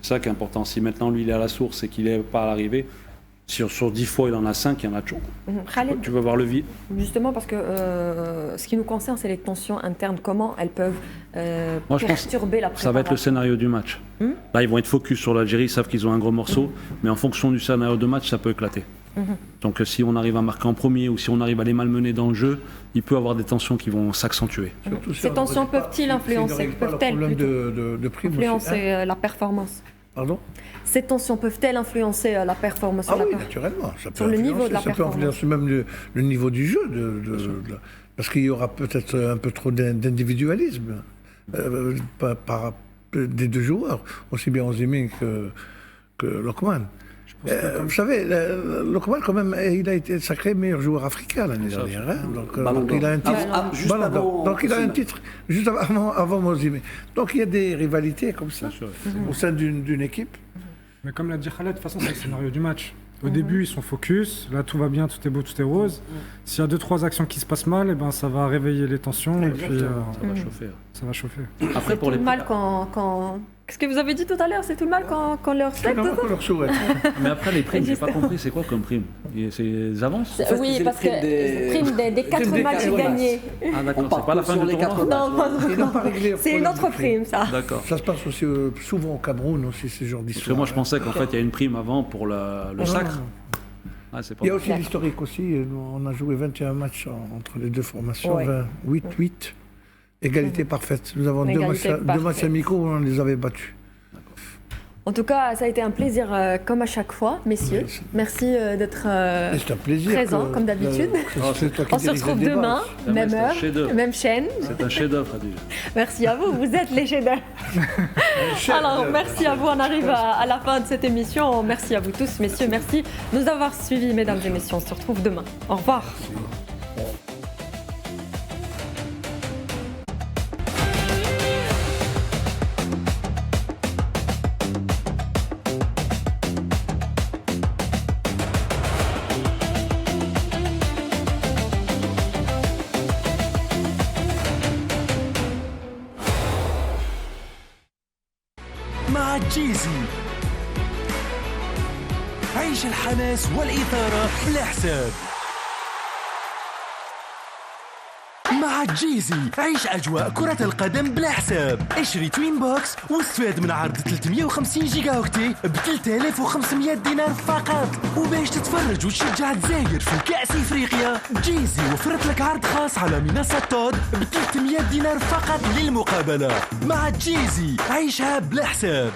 C'est ça qui est important. Si maintenant lui il est à la source et qu'il est pas à l'arrivée, sur 10 fois il en a 5, il y en a toujours. Khaled, Tu vas voir le vide. justement parce que ce qui nous concerne, c'est les tensions internes. Comment elles peuvent Moi, je pense perturber la préparation. Ça va être le scénario du match. Là, ils vont être focus sur l'Algérie, ils savent qu'ils ont un gros morceau, mais en fonction du scénario de match, ça peut éclater. Donc si on arrive à marquer en premier ou si on arrive à les malmener dans le jeu, il peut y avoir des tensions qui vont s'accentuer. Surtout si Ces on tensions n'aurait pas- peuvent-ils influencer, s'il n'aurait pas le peuvent-elles problème plutôt de prime aussi, influencer la performance? Pardon? Ces tensions peuvent-elles influencer la performance Ah sur la oui, performance? naturellement. Ça peut Sur le niveau de la influencer, ça peut performance. influencer même le niveau du jeu. Parce qu'il y aura peut-être un peu trop d'individualisme des deux joueurs, aussi bien Osimhen que Lokman. Vous savez, Lokman, quand même, il a été sacré meilleur joueur africain l'année dernière. Hein. Donc, il a un titre. Juste Ballon d'Or. avant Donc il a un Osimhen. titre juste avant Osimhen. Donc il y a des rivalités comme ça Bien sûr. au sein d'une équipe. Mais comme l'a dit Khaled, de toute façon, c'est le scénario du match. Au début, ils sont focus. Là, tout va bien, tout est beau, tout est rose. S'il y a 2-3 actions qui se passent mal, eh ben, ça va réveiller les tensions et puis Ça va chauffer. ça va chauffer. Après, C'est tout le mal quand... Qu'est-ce que vous avez dit tout à l'heure? C'est tout le mal quand leur C'est souhaite vraiment qu'on leur souhaite. Mais après, les primes, j'ai pas compris, c'est quoi comme prime? C'est des avances? fait, Oui, c'est parce le que prime des 4 des matchs quatre matchs. gagnés. Ah d'accord, On part c'est pas la fin sur du les tournoi? 4 Non, pas Ils n'ont pas réglé le c'est une problème autre de prime, ça. D'accord. Ça se passe aussi souvent au Cameroun, aussi, ce genre Parce d'histoire. que moi, je pensais qu'en fait, il y a une prime avant pour le sacre. Ah, c'est pas Il y a bon. aussi l'historique aussi. On a joué 21 matchs entre les deux formations, Ouais. 8-8. Égalité parfaite. Nous avons deux Égalité matchs parfaite. amicaux où on les avait battus. En tout cas, ça a été un plaisir comme à chaque fois, messieurs. Merci. Merci d'être Et c'est un plaisir. présent, comme d'habitude. C'est toi qui On se dirige le retrouve débat. demain, Ah, même c'est un heure, chef-d'œuvre. même chaîne. C'est un chef-d'œuvre, Khadija. Merci à vous, vous êtes les chefs-d'œuvre. Alors, merci à vous. On arrive à la fin de cette émission. Merci à vous tous, messieurs. Merci de nous avoir suivis, mesdames et messieurs. On se retrouve demain. Au revoir. مع جيزي. عيش الحماس والإثارة بلا حساب. مع جيزي عيش أجواء كرة القدم بلا حساب. اشتري توين بوكس واستفاد من عرض 350 جيجا اوكتي ب 3500 دينار فقط. وباش تتفرج وتشجع الجزائر في كأس إفريقيا، جيزي وفرت لك عرض خاص على منصة تود ب 300 دينار فقط للمقابلة. مع جيزي عيشها بلا حساب.